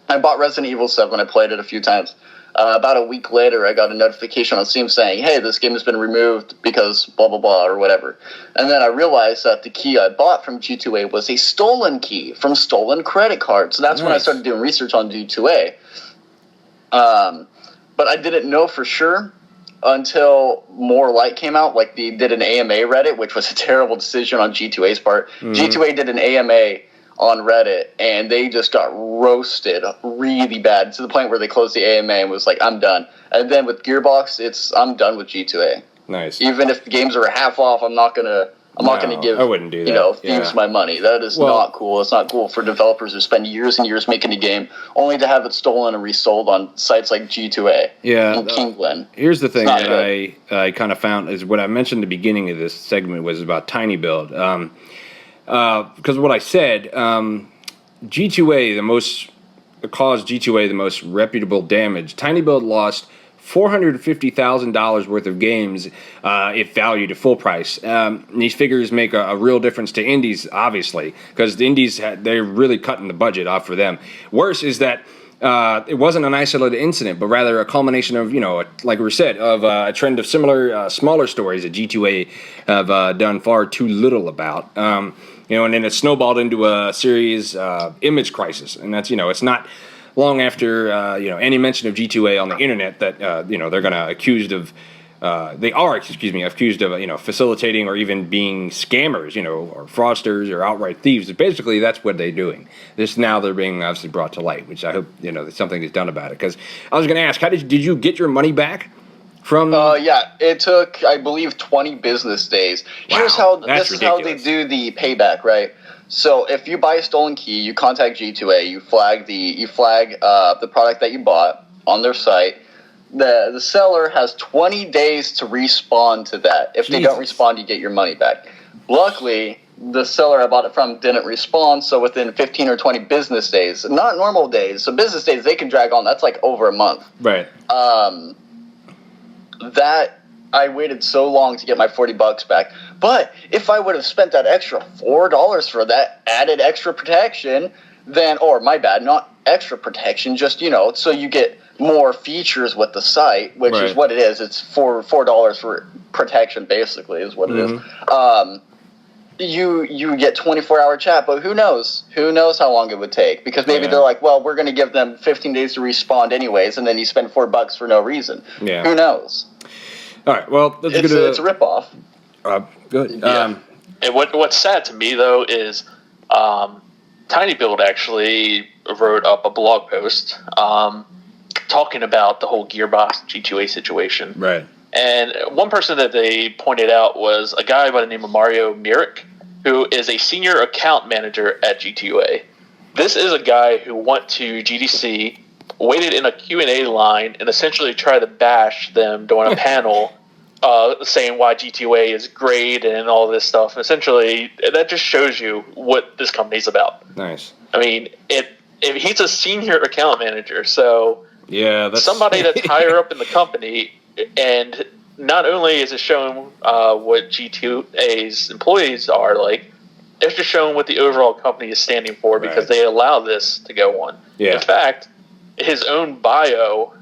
I bought Resident Evil 7, I played it a few times. About a week later, I got a notification on Steam saying, hey, this game has been removed because blah, blah, blah, or whatever. And then I realized that the key I bought from G2A was a stolen key from stolen credit cards. So that's when I started doing research on G2A. But I didn't know for sure until more light came out. Like, they did an AMA Reddit, which was a terrible decision on G2A's part. Mm-hmm. G2A did an AMA on Reddit, and they just got roasted really bad to the point where they closed the AMA and was like, I'm done. And then with Gearbox, I'm done with G2A. Nice. Even if the games are half off, I'm not gonna give, I wouldn't do that. thieves my money. That is not cool. It's not cool for developers who spend years and years making a game only to have it stolen and resold on sites like G2A and Kingland. Here's the thing that I kind of found is what I mentioned at the beginning of this segment was about Tiny Build. Because what I said, G2A, caused G2A the most reputable damage. Tiny Build lost $450,000 worth of games if valued at full price. These figures make a real difference to indies, obviously, because the indies, they're really cutting the budget off for them. Worse is that it wasn't an isolated incident, but rather a culmination of, like we said, of a trend of similar smaller stories that G2A have done far too little about. And then it snowballed into a serious image crisis. And that's, it's not long after, any mention of G2A on the internet that, they're going to accused of facilitating or even being scammers, or fraudsters or outright thieves. Basically, that's what they're doing. Now they're being obviously brought to light, which I hope, that something is done about it. Because I was going to ask, did you get your money back From Yeah, it took, I believe, 20 business days. Here's how that's this is how they ridiculous. do the payback, right? So if you buy a stolen key, you contact G2A, you flag the product that you bought on their site. The seller has 20 days to respond to that. If they don't Jesus. respond, you get your money back. Luckily, the seller I bought it from didn't respond, so within 15 or 20 business days, not normal days, so business days they can drag on. That's like over a month. right. That I waited so long to get my $40 back. But if I would have spent that extra $4 for that added extra protection, then, or my bad, not extra protection, just, so you get more features with the site, which is Right. what it is. It's $4 for protection, basically, is what it is. You get 24-hour chat, but who knows? Who knows how long it would take? Because maybe Yeah. they're like, well, we're going to give them 15 days to respond anyways, and then you spend $4 for no reason. Yeah. Who knows? All right. Well, let's It's, go to it's a ripoff. Good. Yeah. And what's sad to me though is Tiny Build actually wrote up a blog post talking about the whole Gearbox G2A situation. Right. And one person that they pointed out was a guy by the name of Mario Mirik, who is a senior account manager at G2A. This is a guy who went to GDC, waited in a Q&A line, and essentially tried to bash them during a panel saying why G2A is great and all this stuff. Essentially, that just shows you what this company's about. Nice. I mean, if he's a senior account manager, so Yeah, that's somebody that's higher up in the company, and not only is it showing what G2A's employees are like, it's just showing what the overall company is standing for because Right. they allow this to go on. Yeah. In fact, his own bio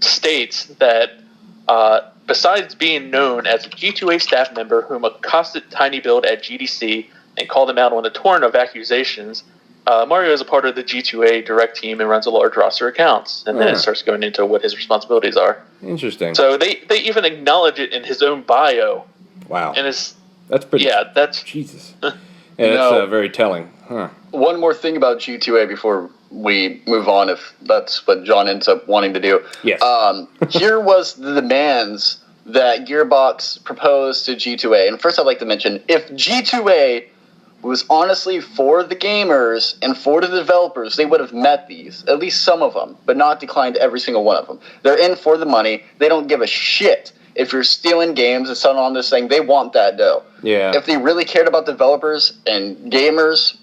states that besides being known as a G2A staff member whom accosted Tiny Build at GDC and called them out on a torrent of accusations, Mario is a part of the G2A direct team and runs a large roster of accounts. And then it starts going into what his responsibilities are. interesting. So they even acknowledge it in his own bio. Wow. And it's, That's pretty. yeah, that's, Jesus. Yeah, that's No. very telling. Huh. One more thing about G2A before we move on, if that's what John ends up wanting to do. Yes. Here was the demands that Gearbox proposed to G2A. And first I'd like to mention, if G2A was honestly for the gamers and for the developers, they would have met these, at least some of them, but not declined every single one of them. They're in for the money. They don't give a shit if you're stealing games and selling on this thing. They want that dough. Yeah. If they really cared about developers and gamers,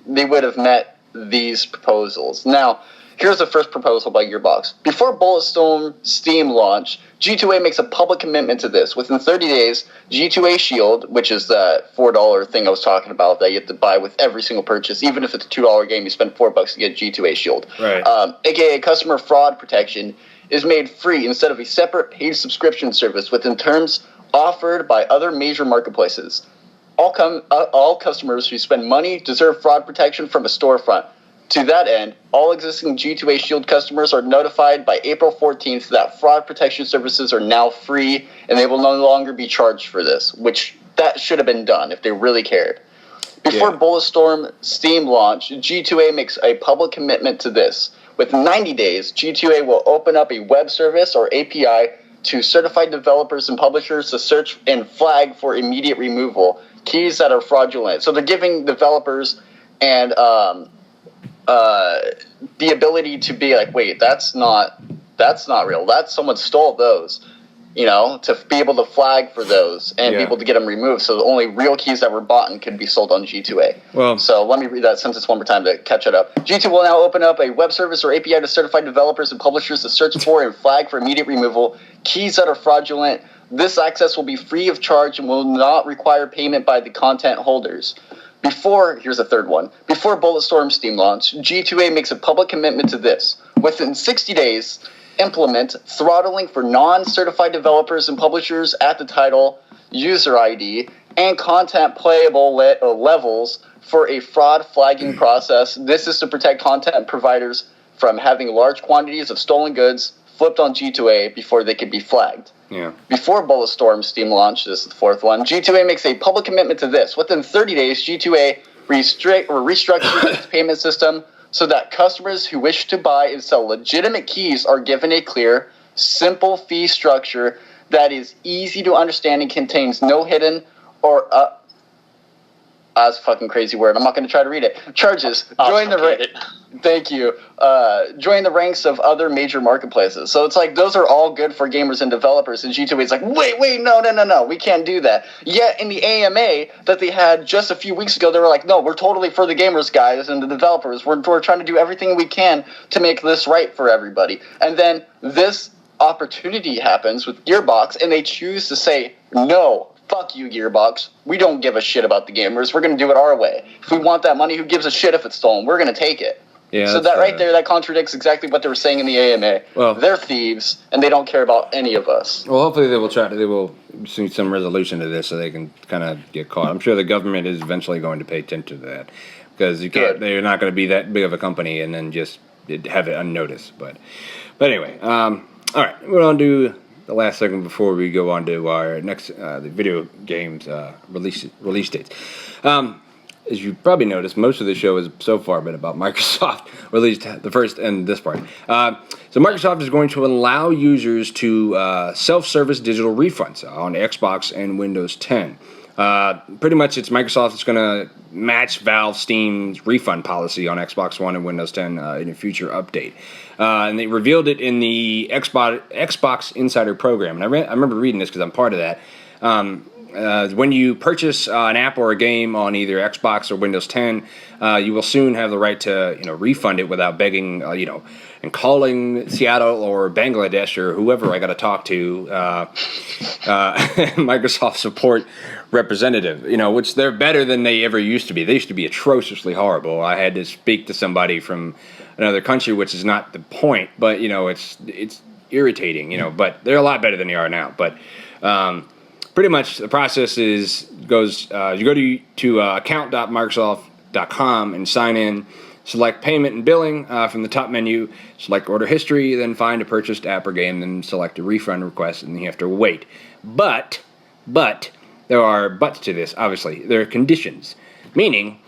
they would have met these proposals. Now, here's the first proposal by Gearbox. Before Bulletstorm Steam launch, G2A makes a public commitment to this. Within 30 days, G2A Shield, which is that $4 thing I was talking about that you have to buy with every single purchase, even if it's a $2 game, you spend $4 to get G2A Shield. Right. AKA customer fraud protection, is made free instead of a separate paid subscription service within terms offered by other major marketplaces. All customers who spend money deserve fraud protection from a storefront. To that end, all existing G2A Shield customers are notified by April 14th that fraud protection services are now free and they will no longer be charged for this, which that should have been done if they really cared. Before Yeah. Bulletstorm Steam launch, G2A makes a public commitment to this. Within 90 days, G2A will open up a web service or API to certified developers and publishers to search and flag for immediate removal keys that are fraudulent. So they're giving developers and the ability to be like, wait, that's not real. Someone stole those. To be able to flag for those and be able to get them removed. So the only real keys that were bought and could be sold on G2A. Well- So let me read that sentence one more time to catch it up. G2 will now open up a web service or API to certified developers and publishers to search for and flag for immediate removal keys that are fraudulent. This access will be free of charge and will not require payment by the content holders. Here's a third one. Before Bulletstorm Steam launch, G2A makes a public commitment to this. Within 60 days, implement throttling for non-certified developers and publishers at the title, user ID, and content playable levels for a fraud flagging process. This is to protect content providers from having large quantities of stolen goods flipped on G2A before they could be flagged. Yeah. Before Bulletstorm Steam launch, this is the fourth one, G2A makes a public commitment to this. Within 30 days, G2A restructures its payment system so that customers who wish to buy and sell legitimate keys are given a clear, simple fee structure that is easy to understand and contains no hidden or that's a fucking crazy word. I'm not going to try to read it. Charges. Thank you. Join the ranks of other major marketplaces. So it's like those are all good for gamers and developers. And G2A is like, wait, no, we can't do that. Yet in the AMA that they had just a few weeks ago, they were like, no, we're totally for the gamers, guys, and the developers. We're trying to do everything we can to make this right for everybody. And then this opportunity happens with Gearbox, and they choose to say no. Fuck you, Gearbox. We don't give a shit about the gamers. We're going to do it our way. If we want that money, who gives a shit if it's stolen? We're going to take it. Yeah, so that right there, that contradicts exactly what they were saying in the AMA. Well, they're thieves, and they don't care about any of us. Well, hopefully they will see some resolution to this so they can kind of get caught. I'm sure the government is eventually going to pay attention to that because they're not going to be that big of a company and then just have it unnoticed. But anyway, all right, we're on to the last segment before we go on to our next the video games release dates. As you probably noticed, most of the show has so far been about Microsoft, or at least the first and this part. So Microsoft is going to allow users to self-service digital refunds on Xbox and Windows 10. Pretty much it's Microsoft that's going to match Valve Steam's refund policy on Xbox One and Windows 10 in a future update. And they revealed it in the Xbox Insider program. And I remember reading this because I'm part of that. When you purchase an app or a game on either Xbox or Windows 10, you will soon have the right to refund it without begging, and calling Seattle or Bangladesh or whoever I got to talk to, Microsoft support representative, which they're better than they ever used to be. They used to be atrociously horrible. I had to speak to somebody from another country, which is not the point, but it's irritating, but they're a lot better than they are now. But pretty much the process goes you go to account.microsoft.com and sign in, select payment and billing from the top menu, select order history, then find a purchased app or game, then select a refund request, and you have to wait. But there are buts to this, obviously. There are conditions, meaning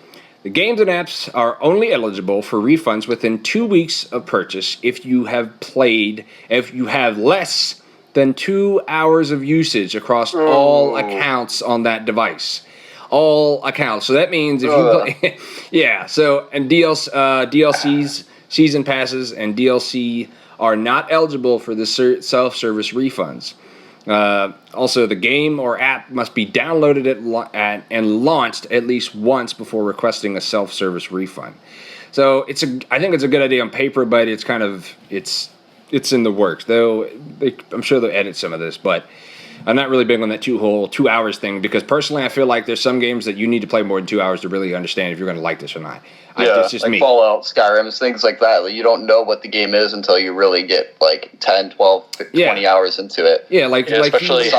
the games and apps are only eligible for refunds within 2 weeks of purchase if you have less than 2 hours of usage across all accounts on that device. All accounts. So that means if you play... yeah, so... And DLCs, season passes, and DLC are not eligible for the self-service refunds. Also, the game or app must be downloaded and launched at least once before requesting a self-service refund. So I think it's a good idea on paper, but it's kind of... It's in the works, though. I'm sure they'll edit some of this, but I'm not really big on that 2 hours thing because personally, I feel like there's some games that you need to play more than 2 hours to really understand if you're going to like this or not. It's just like me. Fallout, Skyrim, things like that. Like, you don't know what the game is until you really get like 10, 12, 20 hours into it. Yeah, especially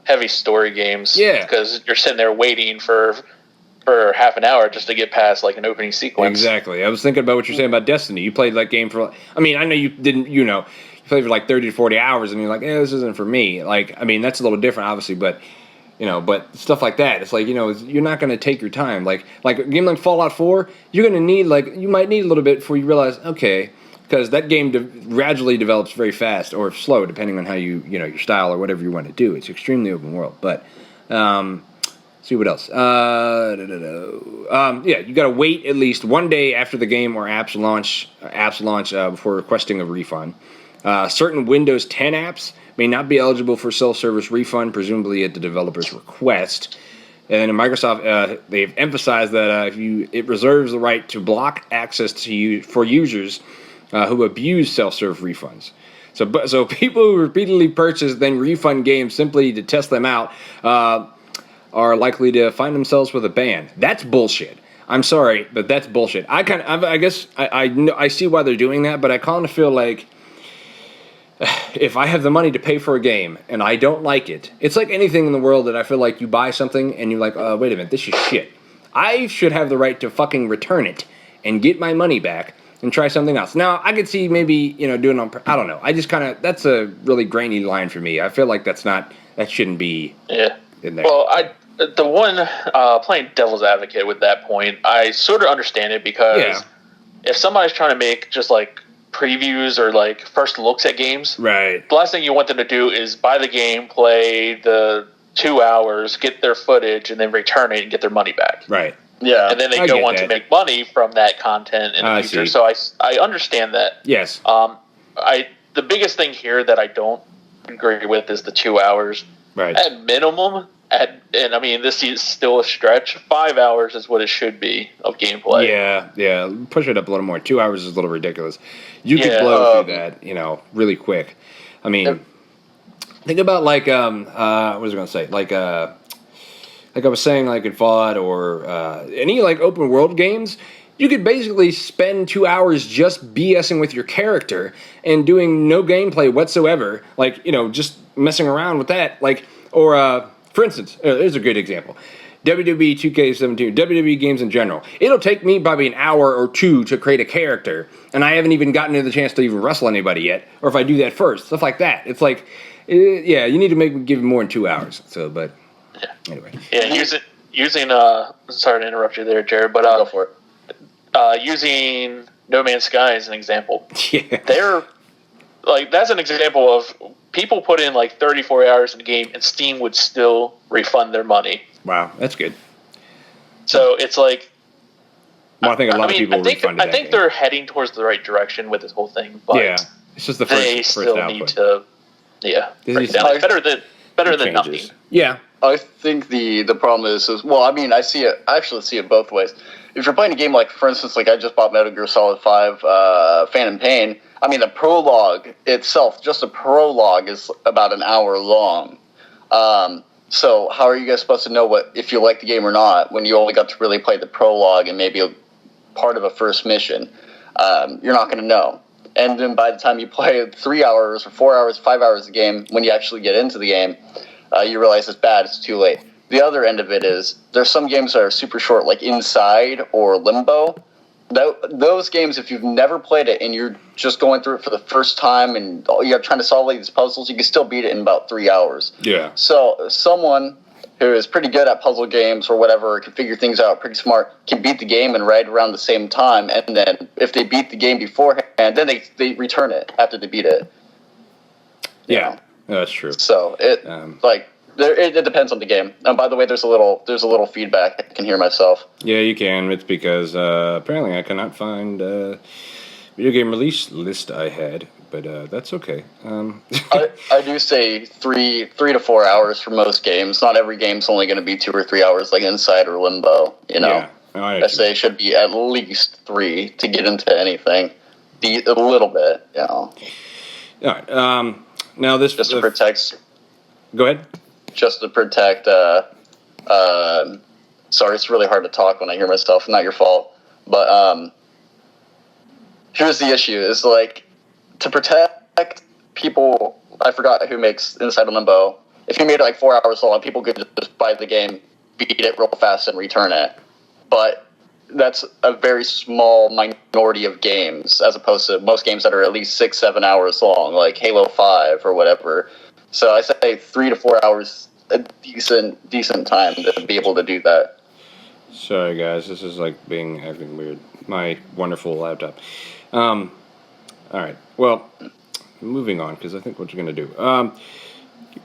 heavy story games. Yeah, because you're sitting there waiting for half an hour just to get past like an opening sequence. Exactly. I was thinking about what you're saying about Destiny. You played that game for... I mean, I know you didn't, you played for like 30 to 40 hours and you're like, this isn't for me. Like, I mean, that's a little different, obviously, but, but stuff like that, it's like, you're not going to take your time. Like a game like Fallout 4, you're going to need, you might need a little bit before you realize, okay, because that game gradually develops very fast or slow, depending on how your style or whatever you want to do. It's extremely open world, but... see what else. You got to wait at least 1 day after the game or apps launch before requesting a refund. Certain Windows 10 apps may not be eligible for self-service refund, presumably at the developer's request. And in Microsoft, they've emphasized that it reserves the right to block access for users who abuse self-serve refunds. So people who repeatedly purchase then refund games simply to test them out are likely to find themselves with a ban. That's bullshit. I'm sorry, but that's bullshit. I guess I see why they're doing that, but I kind of feel like if I have the money to pay for a game and I don't like it, it's like anything in the world that I feel like you buy something and you're like, wait a minute, this is shit. I should have the right to fucking return it and get my money back and try something else. Now, I could see maybe, doing on... I don't know. I just that's a really grainy line for me. I feel like that shouldn't be in there. Well, the one playing devil's advocate with that point, I sort of understand it because if somebody's trying to make just like previews or like first looks at games, Right. the last thing you want them to do is buy the game, play the 2 hours, get their footage, and then return it and get their money back. Right. Yeah. And then they I go get on that. to make money from that content in the I future. see. So I understand that. Yes. The biggest thing here that I don't agree with is the 2 hours. Right. At minimum, and I mean this is still a stretch. 5 hours is what it should be of gameplay. Yeah. Push it up a little more. 2 hours is a little ridiculous. You could Yeah, blow through that, really quick. I mean, think about like what was I going to say? Like I was saying, like in Fallout or any like open world games, you could basically spend 2 hours just BSing with your character and doing no gameplay whatsoever. Like, just messing around with that. Like, or for instance, there's a good example. WWE 2K17, WWE games in general. It'll take me probably an hour or two to create a character, and I haven't even gotten to the chance to even wrestle anybody yet. Or if I do that first, stuff like that. It's like, you need to give more than 2 hours. So, but anyway. Yeah, using sorry to interrupt you there, Jared, but Go for it. Using No Man's Sky as an example. Yeah. They're like that's an example of people put in like 34 hours in the game and Steam would still refund their money. Wow, that's good. So it's like Well, I think a lot of people refunded that I think game. they're heading towards the right direction with this whole thing, but Yeah, it's just the they first still output. need to break it down. Better than nothing. Changes. Yeah. I think the problem is well, I mean, I actually see it both ways. If you're playing a game like, for instance, like I just bought Metal Gear Solid 5, Phantom Pain. I mean, the prologue itself, just the prologue, is about an hour long. So how are you guys supposed to know if you like the game or not when you only got to really play the prologue and maybe a part of a first mission? You're not going to know. And then by the time you play 3 hours or 4 hours, 5 hours of the game, when you actually get into the game, you realize it's bad, it's too late. The other end of it is there's some games that are super short, like Inside or Limbo. Those games, if you've never played it and you're just going through it for the first time and you're trying to solve these puzzles, you can still beat it in about 3 hours. Yeah. So someone who is pretty good at puzzle games or whatever, can figure things out, pretty smart, can beat the game and right around the same time. And then if they beat the game beforehand, then they return it after they beat it. Yeah, that's true. So it depends on the game. And by the way, there's a little feedback. I can hear myself. Yeah, you can. It's because apparently I cannot find video game release list I had, but that's okay. I do say 3 to 4 hours for most games. Not every game's only going to be 2 or 3 hours, like Inside or Limbo. Yeah. I say it should be at least 3 to get into anything. A little bit, All right. Now this just to protect. Go ahead. Just to protect. Sorry, it's really hard to talk when I hear myself. Not your fault, but here's the issue: is like to protect people. I forgot who makes Inside Limbo. If you made it like 4 hours long, people could just buy the game, beat it real fast, and return it. But that's a very small minority of games, as opposed to most games that are at least 6-7 hours long, like Halo 5 or whatever. So I say 3 to 4 hours, a decent time to be able to do that. Sorry, guys. This is like acting weird. My wonderful laptop. All right. Well, moving on, because I think what you're going to do.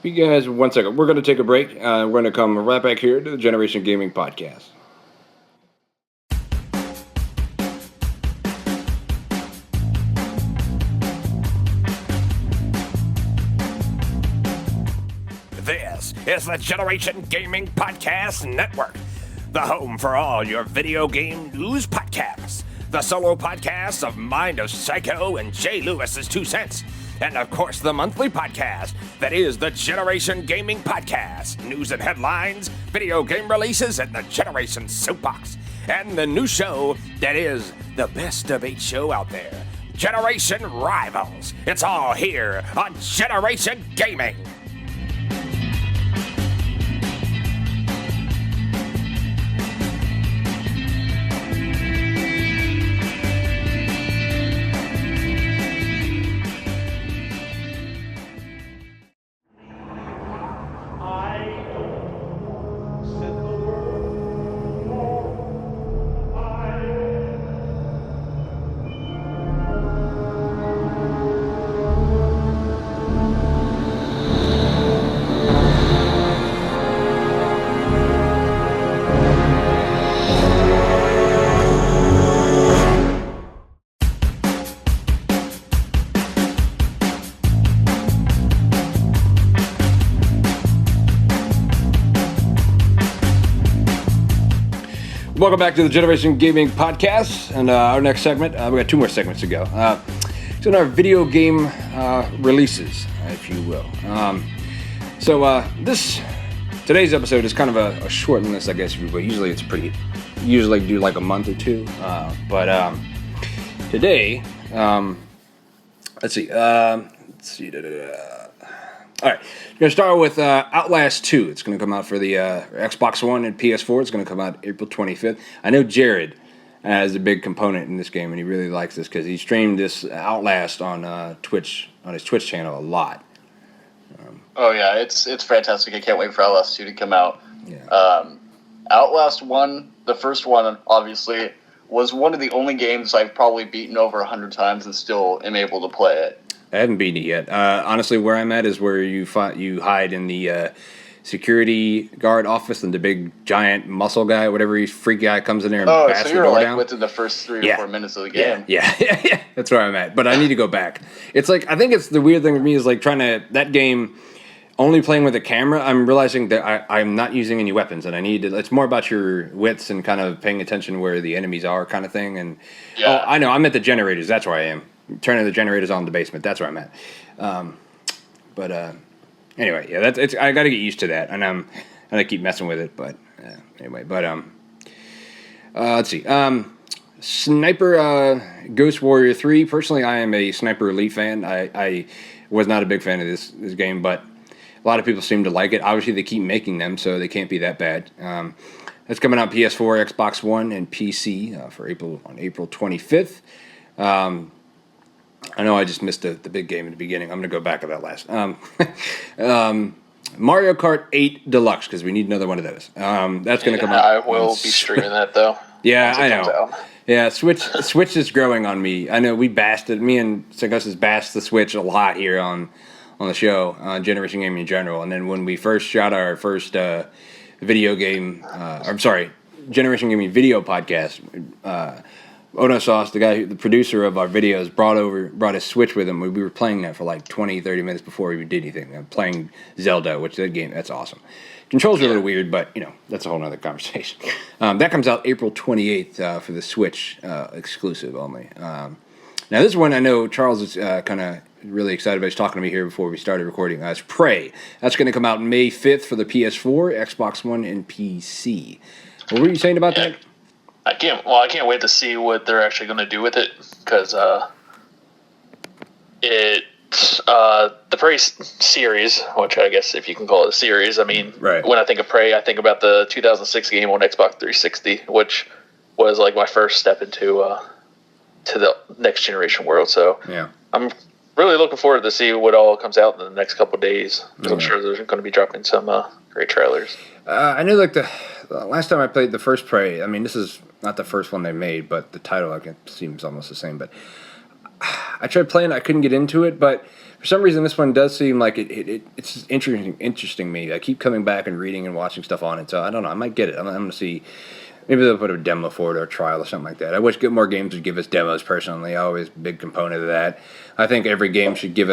Give you guys 1 second. We're going to take a break. We're going to come right back here to the Generation Gaming Podcast. This is the Generation Gaming Podcast Network, the home for all your video game news podcasts. The solo podcasts of Mind of Psycho and Jay Lewis's 2 cents. And of course, the monthly podcast that is the Generation Gaming Podcast. News and headlines, video game releases, and the Generation Soapbox. And the new show that is the best debate show out there, Generation Rivals. It's all here on Generation Gaming. Welcome back to the Generation Gaming Podcast, and our next segment, we got 2 more segments to go. It's in our video game releases, if you will. Today's episode is kind of a short list, I guess, but usually do like a month or 2. But today, let's see. All right, we're going to start with Outlast 2. It's going to come out for the Xbox One and PS4. It's going to come out April 25th. I know Jared has a big component in this game, and he really likes this because he streamed this Outlast on Twitch, on his Twitch channel a lot. Oh yeah, it's fantastic. I can't wait for Outlast 2 to come out. Yeah. Outlast 1, the first one, obviously, was one of the only games I've probably beaten over 100 times and still am able to play it. I haven't beaten it yet. Honestly, where I'm at is where you hide in the security guard office, and the big giant muscle guy, whatever freak guy comes in there and bats the door down. Oh, so you're within the first 3 or 4 minutes of the game. Yeah. That's where I'm at. But I need to go back. It's like, I think it's the weird thing with me is like that game, only playing with a camera, I'm realizing that I'm not using any weapons, and it's more about your wits and kind of paying attention where the enemies are kind of thing. And I know, I'm at the generators. That's where I am. Turning the generators on in the basement. That's where I'm at. Anyway, yeah, I got to get used to that, and I keep messing with it. But anyway, let's see. Sniper Ghost Warrior 3. Personally, I am a Sniper Elite fan. I was not a big fan of this game, but a lot of people seem to like it. Obviously, they keep making them, so they can't be that bad. It's coming out PS4, Xbox One, and PC on April 25th. I know I just missed the big game in the beginning. I'm going to go back to that last. Mario Kart 8 Deluxe, because we need another one of those. That's going to come out. I will be streaming that, though. Yeah, I know. Yeah, Switch is growing on me. I know me and Psychosis bashed the Switch a lot here on the show, Generation Gaming in general. And then when we first shot our first video game, Generation Gaming video podcast, Ono Sauce, the producer of our videos, brought a Switch with him. We were playing that for like 20, 30 minutes before we did anything. Playing Zelda, that's awesome. Controls are a little weird, but, that's a whole other conversation. That comes out April 28th for the Switch exclusive only. Now, this one I know Charles is kind of really excited about. He's talking to me here before we started recording. It's Prey. That's going to come out May 5th for the PS4, Xbox One, and PC. What were you saying about that? I can't wait to see what they're actually going to do with it, because the Prey series, which I guess if you can call it a series, I mean, right. When I think of Prey, I think about the 2006 game on Xbox 360, which was like my first step into to the next generation world. So yeah, I'm really looking forward to see what all comes out in the next couple of days. I'm sure there's going to be dropping some great trailers. I knew like the last time I played the first Prey, I mean, this is not the first one they made, but the title seems almost the same. But I tried playing, I couldn't get into it, but for some reason this one does seem like it's interesting me. I keep coming back and reading and watching stuff on it, so I don't know. I might get it. I'm going to see. Maybe they'll put a demo for it or a trial or something like that. I wish more games would give us demos personally. Always a big component of that. I think every game should give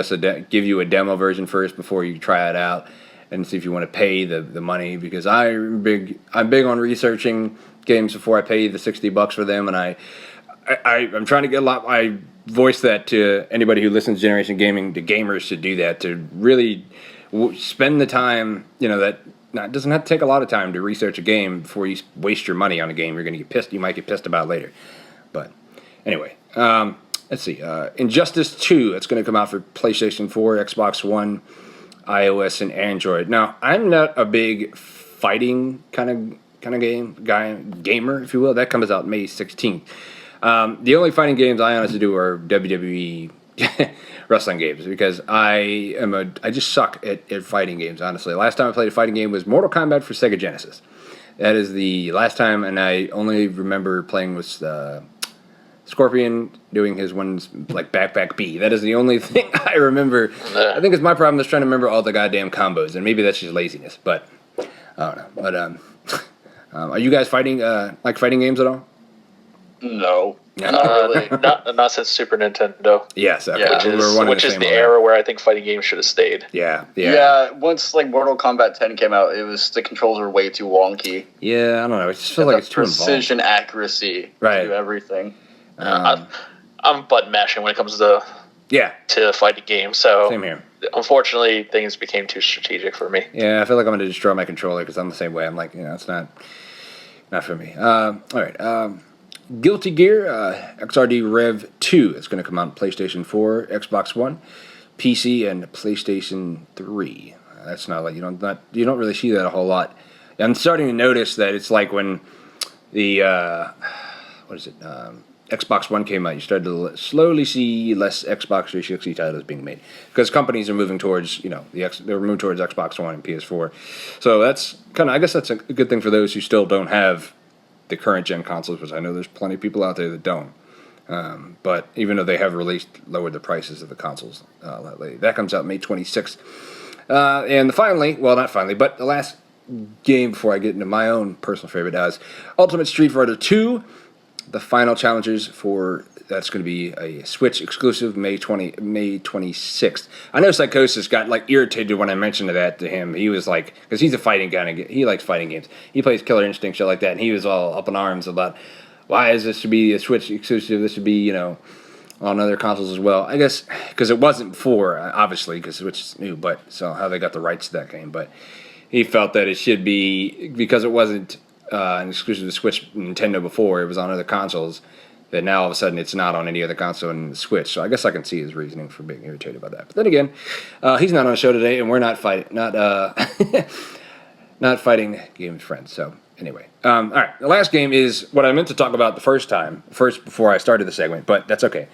you a demo version first before you try it out and see if you want to pay the money, because I'm big on researching games before I pay the $60 for them, and I'm trying to get a lot. I voice that to anybody who listens to Generation Gaming. The gamers should do that, to really spend the time. It doesn't have to take a lot of time to research a game before you waste your money on a game. You're going to get pissed. You might get pissed about it later. But anyway, let's see. Injustice 2. It's going to come out for PlayStation 4, Xbox One, iOS, and Android. Now, I'm not a big fighting kind of gamer, if you will. That comes out May 16th. The only fighting games I honestly do are WWE wrestling games, because I just suck at fighting games, honestly. Last time I played a fighting game was Mortal Kombat for Sega Genesis. That is the last time, and I only remember playing with Scorpion doing his ones like back B. That is the only thing I remember. I think it's my problem is trying to remember all the goddamn combos, and maybe that's just laziness, but I don't know. But are you guys fighting games at all? No. Really. Not since Super Nintendo. Yes, Yeah. Which is the era where I think fighting games should have stayed. Yeah. Once like Mortal Kombat 10 came out, the controls were way too wonky. Yeah, I don't know. It just feels like it's too involved. Precision accuracy Right. to everything. I'm button mashing when it comes to fighting games. So Same here. Unfortunately, things became too strategic for me. Yeah, I feel like I'm going to destroy my controller because I'm the same way. I'm like, it's not for me. All right. Guilty Gear XRD Rev 2 is going to come out on PlayStation 4, Xbox One, PC, and PlayStation 3. That's not like you don't really see that a whole lot. I'm starting to notice that it's like when the Xbox One came out, you started to slowly see less Xbox 360 titles being made because companies are moving towards they're moving towards Xbox One and PS4. So that's I guess that's a good thing for those who still don't have the current gen consoles, because I know there's plenty of people out there that don't. But even though they have lowered the prices of the consoles lately. That comes out May 26th. And the last game before I get into my own personal favorite is Ultimate Street Fighter 2. The final challengers for that's going to be a Switch exclusive May 26th. I know Psychosis got irritated when I mentioned that to him. He was like, because he's a fighting guy, he likes fighting games. He plays Killer Instinct, shit like that, and he was all up in arms about why is this to be a Switch exclusive? This should be on other consoles as well. I guess because it wasn't before, obviously, because Switch is new. But so how they got the rights to that game, but he felt that it should be because it wasn't an exclusive to Switch Nintendo before, it was on other consoles, that now all of a sudden it's not on any other console in the Switch. So I guess I can see his reasoning for being irritated about that. But then again, he's not on the show today, and we're not not fighting game friends. So anyway, all right. The last game is what I meant to talk about before I started the segment, but that's okay.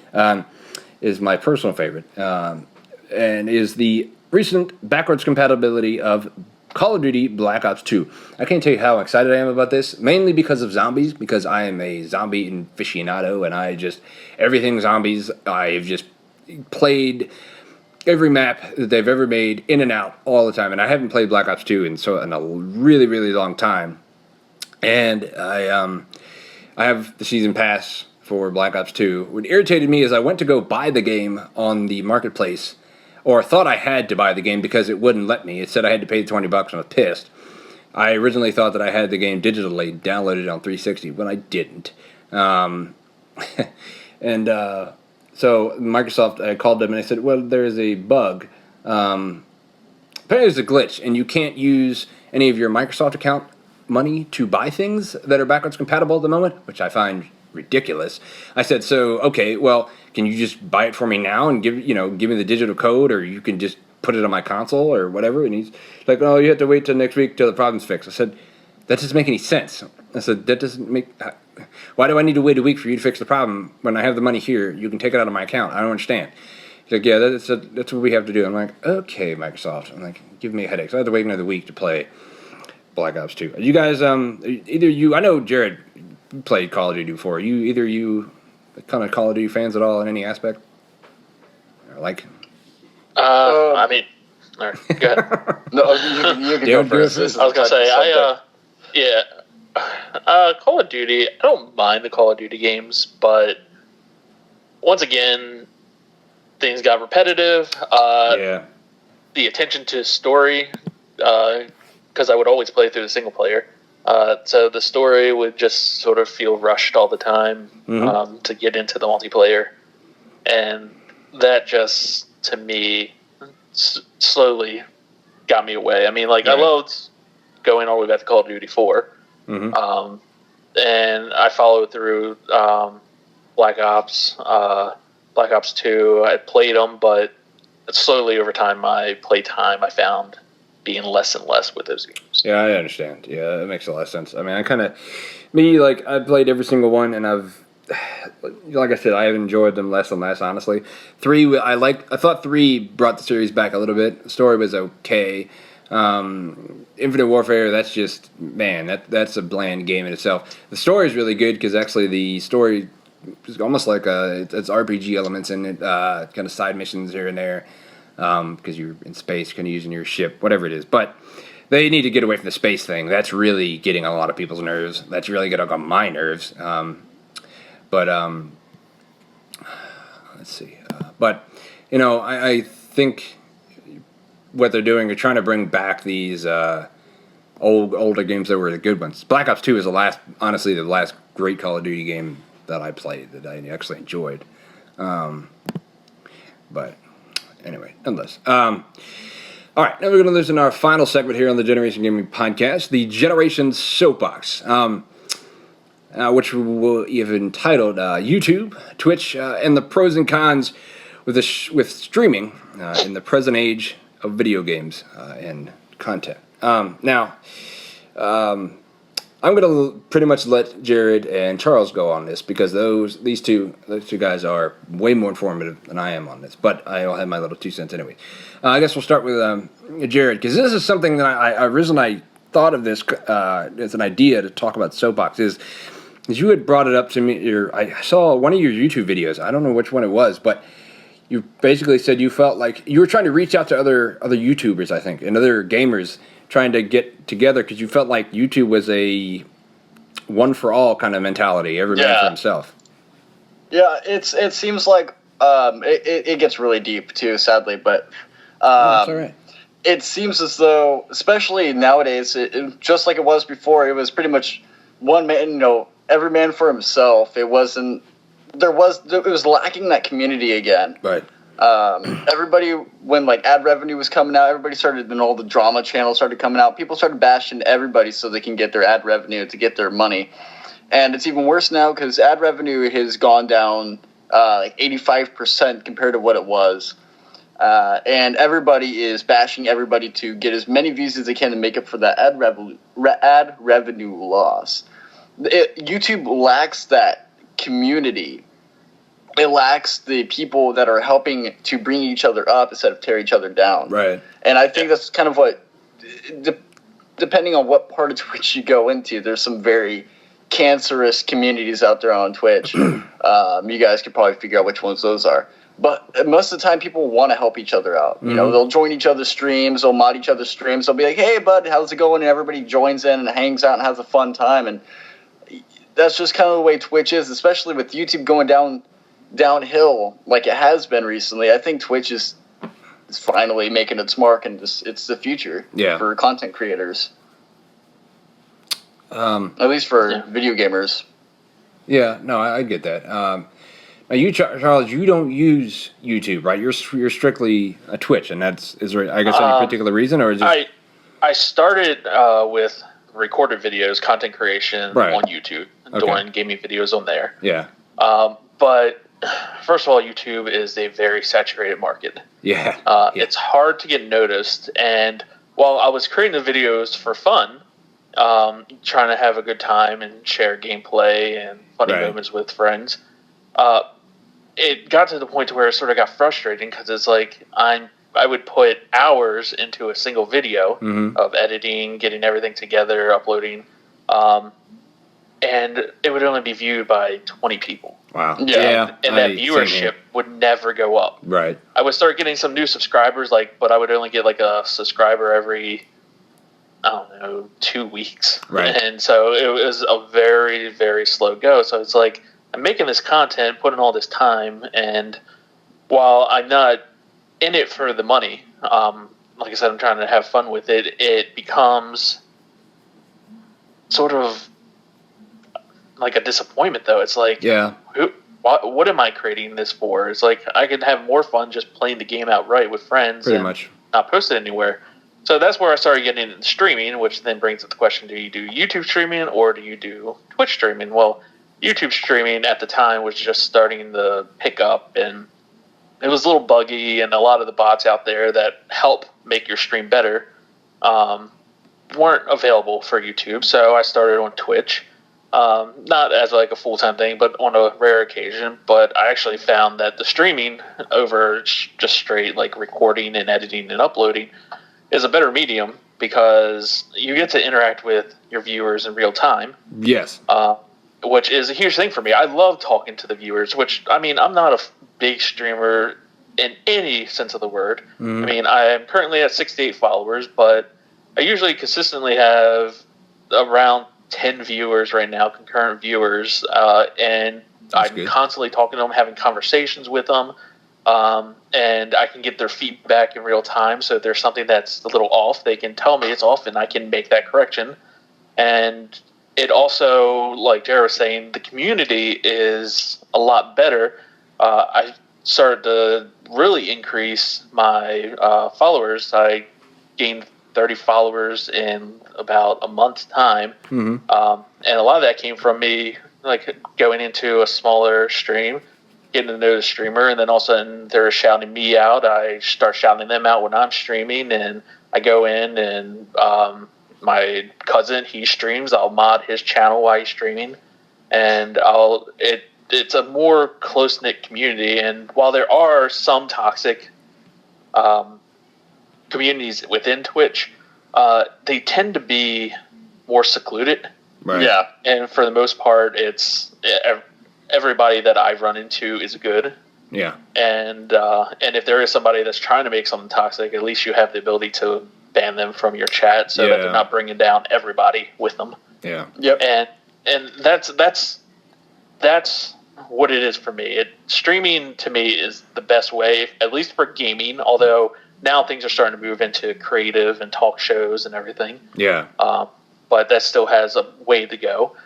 Is my personal favorite, and is the recent backwards compatibility of Call of Duty Black Ops 2. I can't tell you how excited I am about this, mainly because of zombies, because I am a zombie aficionado, and everything zombies, I've just played every map that they've ever made in and out all the time, and I haven't played Black Ops 2 in a really, really long time. And I have the season pass for Black Ops 2. What irritated me is I went to go buy the game on the marketplace, or thought I had to buy the game because it wouldn't let me. It said I had to pay the $20, and I was pissed. I originally thought that I had the game digitally downloaded on 360, but I didn't. So Microsoft, I called them and I said, well, there is a bug. Apparently there's a glitch, and you can't use any of your Microsoft account money to buy things that are backwards compatible at the moment, which I find ridiculous. I said, so, okay, well, can you just buy it for me now and give me the digital code, or you can just put it on my console or whatever? And he's like, oh, you have to wait till next week till the problem's fixed. I said, that doesn't make any sense. I said, that doesn't make... Why do I need to wait a week for you to fix the problem when I have the money here? You can take it out of my account. I don't understand. He's like, yeah, that's what we have to do. I'm like, okay, Microsoft. I'm like, give me a headache. So I had to wait another week to play Black Ops 2. You guys, either you... I know Jared played Call of Duty before. Either you kind of Call of Duty fans at all in any aspect? Or like... I mean, all right, go ahead. No, you can go first. I was gonna say, Call of Duty. I don't mind the Call of Duty games, but once again, things got repetitive. The attention to story, because I would always play through the single player. So the story would just sort of feel rushed all the time to get into the multiplayer, and that just, to me, slowly got me away. I mean, I loved going all the way back to Call of Duty 4, and I followed through Black Ops 2. I played them, but slowly over time, my play time I found being less and less with those games. Yeah, I understand. Yeah, that makes a lot of sense. I mean, I've played every single one, and like I said, I have enjoyed them less and less, honestly. 3, I thought 3 brought the series back a little bit. The story was okay. Infinite Warfare, that's just, man, that's a bland game in itself. The story is really good, because actually the story is almost like it's RPG elements in it, kind of side missions here and there, because you're in space, kind of using your ship, whatever it is. But they need to get away from the space thing. That's really getting on a lot of people's nerves. That's really getting on my nerves. but let's see. But you know, I think what they're doing is trying to bring back these older games that were the good ones. Black Ops 2 is the last great Call of Duty game that I played that I actually enjoyed. But anyway, nonetheless. All right, now we're going to listen to our final segment here on the Generation Gaming Podcast, the Generation Soapbox, which we'll have entitled YouTube, Twitch, and the pros and cons with streaming in the present age of video games and content. Now, I'm going to pretty much let Jared and Charles go on this because those two guys are way more informative than I am on this. But I'll have my little 2 cents anyway. I guess we'll start with Jared because this is something that I originally thought of this as an idea to talk about Soapbox is you had brought it up to me. I saw one of your YouTube videos. I don't know which one it was, but you basically said you felt like you were trying to reach out to other YouTubers, I think, and other gamers trying to get together because you felt like YouTube was a one-for-all kind of mentality, every man for himself. Yeah, it seems like it gets really deep too, sadly, but that's all right. It seems as though, especially nowadays, it just like it was before, it was pretty much one man, every man for himself. It was lacking that community again. Right. Everybody, when like ad revenue was coming out, everybody started, and all the drama channels started coming out. People started bashing everybody so they can get their ad revenue to get their money. And it's even worse now because ad revenue has gone down like 85% compared to what it was. And everybody is bashing everybody to get as many views as they can to make up for that ad revenue loss. YouTube lacks that community. It lacks the people that are helping to bring each other up instead of tear each other down. Right. And I think that's kind of what, depending on what part of Twitch you go into, there's some very cancerous communities out there on Twitch. You guys could probably figure out which ones those are. But most of the time, people want to help each other out. You know, they'll join each other's streams, they'll mod each other's streams. They'll be like, "Hey, bud, how's it going?" And everybody joins in and hangs out and has a fun time. And that's just kind of the way Twitch is, especially with YouTube going downhill like it has been recently. I think Twitch is finally making its mark, and it's the future for content creators. At least for video gamers. Yeah, no, I get that. Now, you, Charles, you don't use YouTube, right? You're strictly a Twitch, and is there, I guess, any particular reason, or is it? I started with recorded videos, content creation on YouTube, doing gaming videos on there. Yeah. But first of all, YouTube is a very saturated market. Yeah. It's hard to get noticed, and while I was creating the videos for fun, trying to have a good time and share gameplay and funny moments with friends, it got to the point to where it sort of got frustrating because it's like I would put hours into a single video of editing, getting everything together, uploading, and it would only be viewed by 20 people. Wow. Yeah. And that viewership would never go up. Right. I would start getting some new subscribers, but I would only get like a subscriber every, 2 weeks. Right. And so it was a very, very slow go. So it's like, I'm making this content, putting all this time, and while I'm not in it for the money, like I said, I'm trying to have fun with it, it becomes sort of like a disappointment, though. It's like, what am I creating this for? It's like I could have more fun just playing the game outright with friends Pretty much. Not post it anywhere. So that's where I started getting into streaming, which then brings up the question, do you do YouTube streaming or do you do Twitch streaming? Well, YouTube streaming at the time was just starting to pick up, and it was a little buggy, and a lot of the bots out there that help make your stream better weren't available for YouTube. So I started on Twitch, not as like a full-time thing, but on a rare occasion. But I actually found that the streaming over just straight like recording and editing and uploading is a better medium because you get to interact with your viewers in real time. Yes. Which is a huge thing for me. I love talking to the viewers, which, I mean, I'm not a big streamer in any sense of the word. I mean, I am currently at 68 followers, but I usually consistently have around 10 viewers right now, concurrent viewers, and I'm good. constantly talking to them, having conversations with them, and I can get their feedback in real time. So if there's something that's a little off, they can tell me it's off, and I can make that correction. And it also, like Jared was saying, the community is a lot better. I started to really increase my followers. I gained 30 followers in about a month's time. And a lot of that came from me like going into a smaller stream, getting to know the streamer, and then all of a sudden they're shouting me out. I start shouting them out when I'm streaming, and I go in and my cousin, he streams. I'll mod his channel while he's streaming, and it's a more close-knit community. And while there are some toxic communities within Twitch, they tend to be more secluded. Right. Yeah. And for the most part, it's everybody that I've run into is good. Yeah. And if there is somebody that's trying to make something toxic, at least you have the ability to ban them from your chat so that they're not bringing down everybody with them. Yeah. Yep. And that's what it is for me. Streaming to me is the best way, at least for gaming. Although now things are starting to move into creative and talk shows and everything. Yeah. But that still has a way to go.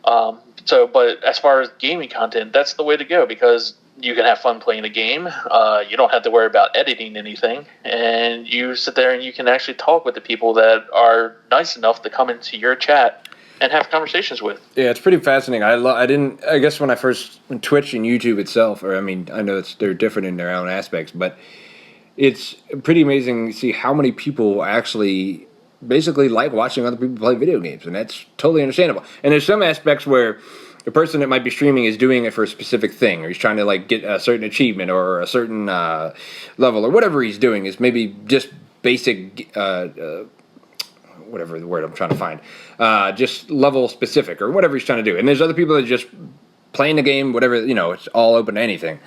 But as far as gaming content, that's the way to go because you can have fun playing a game. You don't have to worry about editing anything, and you sit there and you can actually talk with the people that are nice enough to come into your chat and have conversations with. Yeah, it's pretty fascinating. I guess when Twitch and YouTube itself, or I mean, I know they're different in their own aspects, but it's pretty amazing to see how many people actually basically like watching other people play video games, and that's totally understandable. And there's some aspects where the person that might be streaming is doing it for a specific thing, or he's trying to like get a certain achievement or a certain level, or whatever he's doing is maybe just basic, whatever the word I'm trying to find, just level specific or whatever he's trying to do. And there's other people that are just playing the game, whatever, it's all open to anything.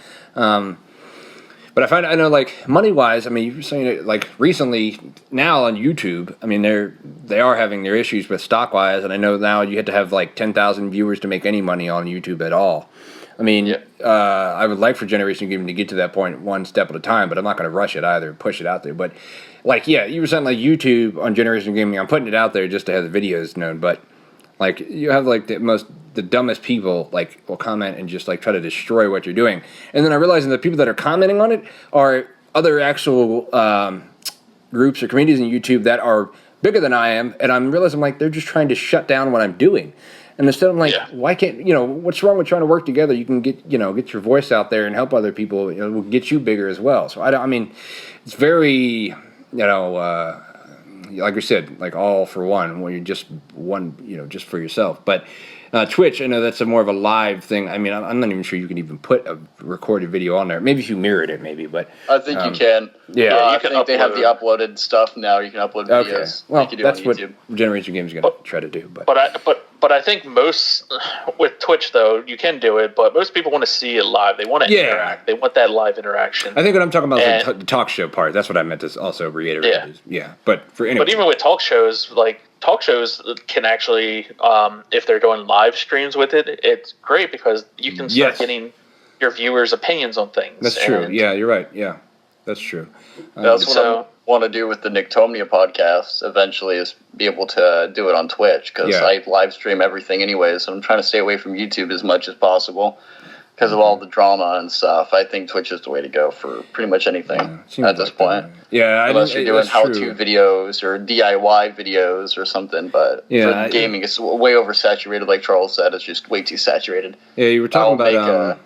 But I know, like, money-wise, I mean, you're saying it, like, recently, now on YouTube, I mean, they are having their issues with stock-wise, and I know now you have to have, like, 10,000 viewers to make any money on YouTube at all. I mean, I would like for Generation Gaming to get to that point one step at a time, but I'm not going to rush it either, push it out there. But, like, yeah, you were saying, like, YouTube on Generation Gaming, I'm putting it out there just to have the videos known, but, like, you have, like, the dumbest people, like, will comment and just, like, try to destroy what you're doing. And then I realize that the people that are commenting on it are other actual groups or communities in YouTube that are bigger than I am, and I'm realizing, like, they're just trying to shut down what I'm doing. And instead I'm like, why can't, what's wrong with trying to work together? You can get your voice out there and help other people, will get you bigger as well. So, I mean, it's very, like we said, like all for one, when you're just one, just for yourself. But Twitch, I know that's more of a live thing. I mean, I'm not even sure you can even put a recorded video on there. Maybe if you mirrored it, maybe. But I think you can. Yeah, I think they have the uploaded stuff now. You can upload videos. Okay. Well, like you do that's on what YouTube. Generation Gaming is going to try to do. But I think most with Twitch though you can do it, but most people want to see it live. They want to interact. They want that live interaction. I think what I'm talking about is the talk show part. That's what I meant to also reiterate. Yeah. But But even with talk shows, like talk shows can actually, if they're doing live streams with it, it's great because you can start getting your viewers' opinions on things. That's true. Yeah, you're right. Yeah, that's true. That's what I want to do with the Nictomnia podcast eventually is be able to do it on Twitch because I live stream everything anyways. So I'm trying to stay away from YouTube as much as possible because of all the drama and stuff. I think Twitch is the way to go for pretty much anything at this point. Yeah, unless you're doing how-to videos or DIY videos or something. But for gaming, it's way oversaturated. Like Charles said, it's just way too saturated. Yeah, you were talking about.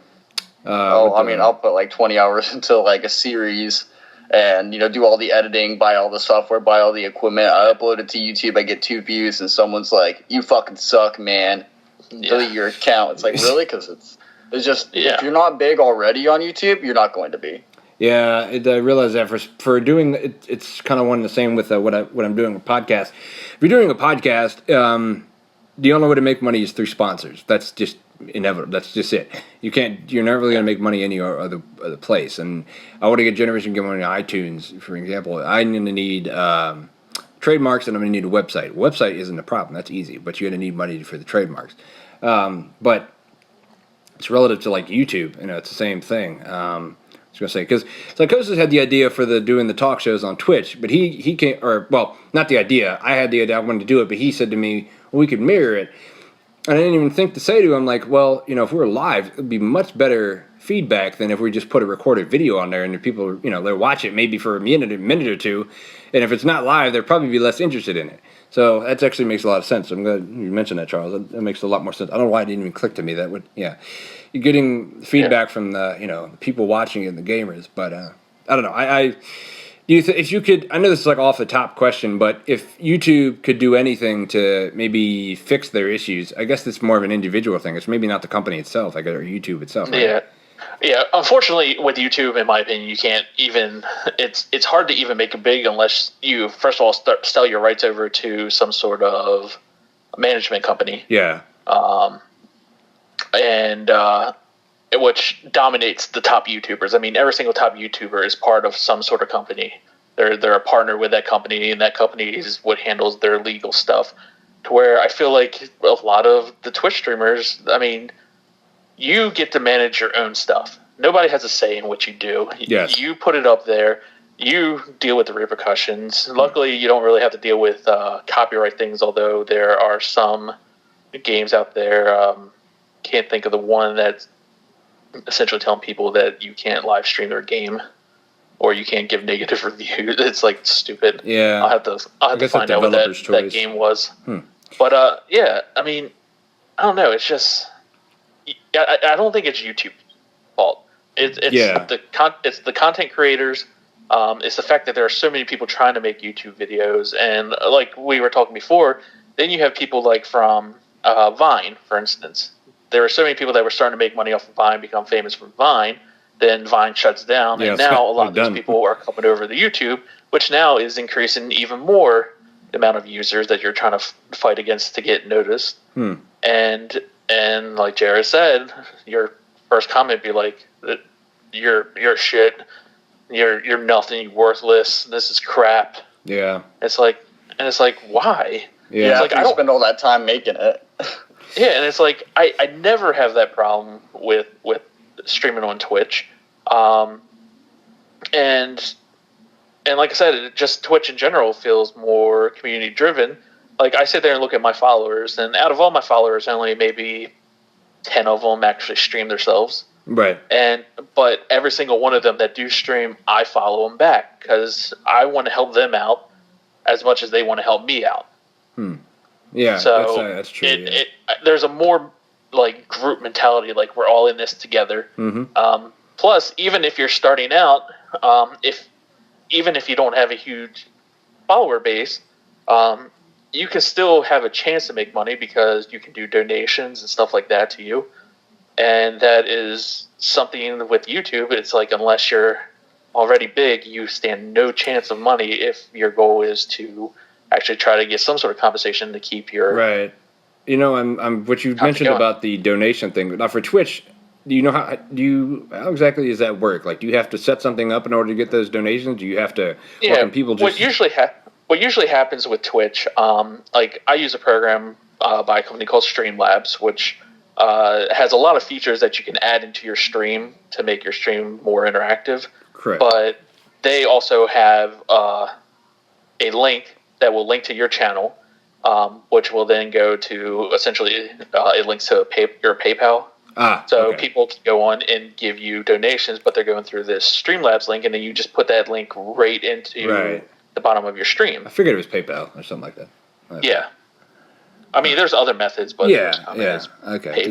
I'll put like 20 hours into like a series. And, do all the editing, buy all the software, buy all the equipment. I upload it to YouTube, I get 2 views, and someone's like, you fucking suck, man. Delete your account. It's like, really? Because it's just, if you're not big already on YouTube, you're not going to be. Yeah, I realize that for doing it, it's kind of one and the same with what I'm doing with podcasts. If you're doing a podcast, the only way to make money is through sponsors. That's just inevitable. That's just it. You're never really going to make money any other place. And I want to get Generation Gaming on iTunes, for example. I'm going to need trademarks, and I'm going to need a website. Website isn't a problem. That's easy. But you're going to need money for the trademarks. But it's relative to like YouTube. It's the same thing. I was gonna say because Psychosis had the idea for doing the talk shows on Twitch, but he came not the idea. I had the idea I wanted to do it, but he said to me, well, we could mirror it. And I didn't even think to say to him, like, well, if we were live, it would be much better feedback than if we just put a recorded video on there and the people, they'll watch it maybe for a minute or two. And if it's not live, they'll probably be less interested in it. So that actually makes a lot of sense. I'm glad you mentioned that, Charles. That makes a lot more sense. I don't know why it didn't even click to me. That would, yeah. You're getting feedback from the, people watching it and the gamers. But I don't know. If you could, I know this is like off the top question, but if YouTube could do anything to maybe fix their issues, I guess it's more of an individual thing. It's maybe not the company itself, like or YouTube itself. Right? Yeah. Unfortunately, with YouTube, in my opinion, you can't even. It's hard to even make it big unless you first of all sell your rights over to some sort of management company. Yeah. Which dominates the top YouTubers. I mean, every single top YouTuber is part of some sort of company. They're a partner with that company, and that company is what handles their legal stuff. To where I feel like a lot of the Twitch streamers, I mean, you get to manage your own stuff. Nobody has a say in what you do. Yes. You put it up there. You deal with the repercussions. Luckily, you don't really have to deal with copyright things, although there are some games out there. Can't think of the one that's essentially telling people that you can't live stream their game or you can't give negative reviews. It's like stupid. Yeah. I'll have to find out what that game was. But I mean, I don't know. It's just I don't think it's YouTube's fault. It's the content creators. It's the fact that there are so many people trying to make YouTube videos, and like we were talking before, then you have people like from Vine, for instance. There were so many people that were starting to make money off of Vine, become famous from Vine. Then Vine shuts down, and now a lot of these people are coming over to YouTube, which now is increasing even more the amount of users that you're trying to fight against to get noticed. And like Jared said, your first comment be like, "You're shit. You're nothing. You're worthless. This is crap." Yeah. It's like why? Yeah, it's like I don't spend all that time making it. Yeah, and it's like I never have that problem with streaming on Twitch, and like I said, just Twitch in general feels more community driven. Like I sit there and look at my followers, and out of all my followers, only maybe 10 of them actually stream themselves. Right. But every single one of them that do stream, I follow them back because I want to help them out as much as they want to help me out. Yeah, so that's true. There's a more like group mentality, like we're all in this together. Plus, even if you're starting out, even if you don't have a huge follower base, you can still have a chance to make money because you can do donations and stuff like that to you. And that is something with YouTube. It's like unless you're already big, you stand no chance of money if your goal is to actually try to get some sort of compensation to keep your right. I'm what you mentioned about the donation thing. Now for Twitch, do you know how exactly does that work? Like, do you have to set something up in order to get those donations? Do you have to? Yeah. Or can people just? What usually happens with Twitch, like I use a program by a company called Streamlabs, which has a lot of features that you can add into your stream to make your stream more interactive. Correct. But they also have a link that will link to your channel, which will then go to essentially it links to your PayPal. So people can go on and give you donations, but they're going through this Streamlabs link, and then you just put that link right into the bottom of your stream. I figured it was PayPal or something like that. Yeah. I mean, there's other methods, but okay.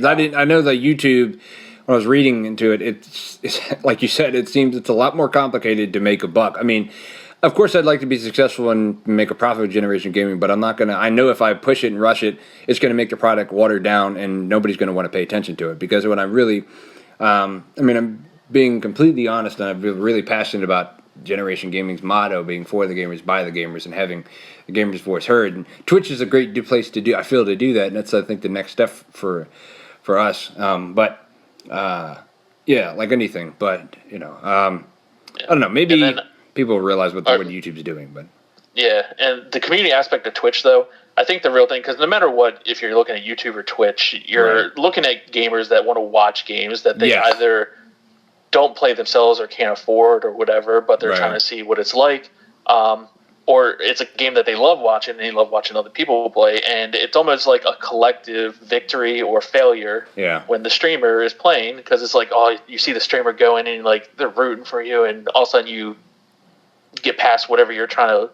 I know that YouTube. When I was reading into it, it's like you said. It seems it's a lot more complicated to make a buck. I mean, of course, I'd like to be successful and make a profit with Generation Gaming, but I'm not gonna. I know if I push it and rush it, it's gonna make the product watered down, and nobody's gonna want to pay attention to it. Because when I really, I'm being completely honest, and I'm really passionate about Generation Gaming's motto being for the gamers, by the gamers, and having the gamers' voice heard. And Twitch is a great place to do. I feel to do that, and that's I think the next step for us. Like anything. But I don't know. Maybe people realize what YouTube's doing. But yeah, and the community aspect of Twitch, though, I think the real thing, because no matter what, if you're looking at YouTube or Twitch, you're looking at gamers that want to watch games that they either don't play themselves or can't afford or whatever, but they're trying to see what it's like. Or it's a game that they love watching and they love watching other people play. And it's almost like a collective victory or failure when the streamer is playing, because it's like, oh, you see the streamer go in and like they're rooting for you, and all of a sudden you get past whatever you're trying to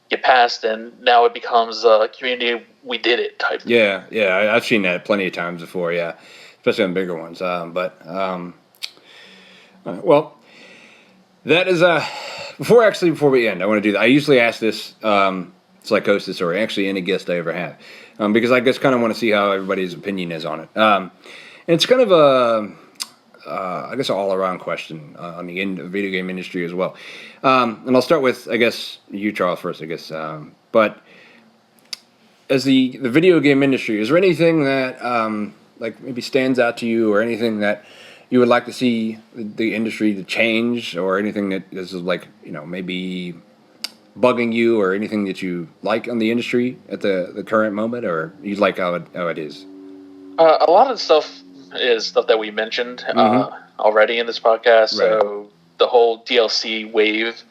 get past, and now it becomes a community, we did it type thing. Yeah, I've seen that plenty of times before, especially on bigger ones. Well, that is before we end, I want to do that. I usually ask this Psychosis or actually any guest I ever have, because I just kind of want to see how everybody's opinion is on it. And it's kind of I guess an all-around question on the video game industry as well. And I'll start with, I guess, you, Charles, first, I guess. But as the video game industry, is there anything that like maybe stands out to you, or anything that you would like to see the industry to change, or anything that is like, maybe bugging you, or anything that you like on the industry at the current moment, or you like how it is? A lot of the stuff is stuff that we mentioned already in this podcast. So the whole DLC wave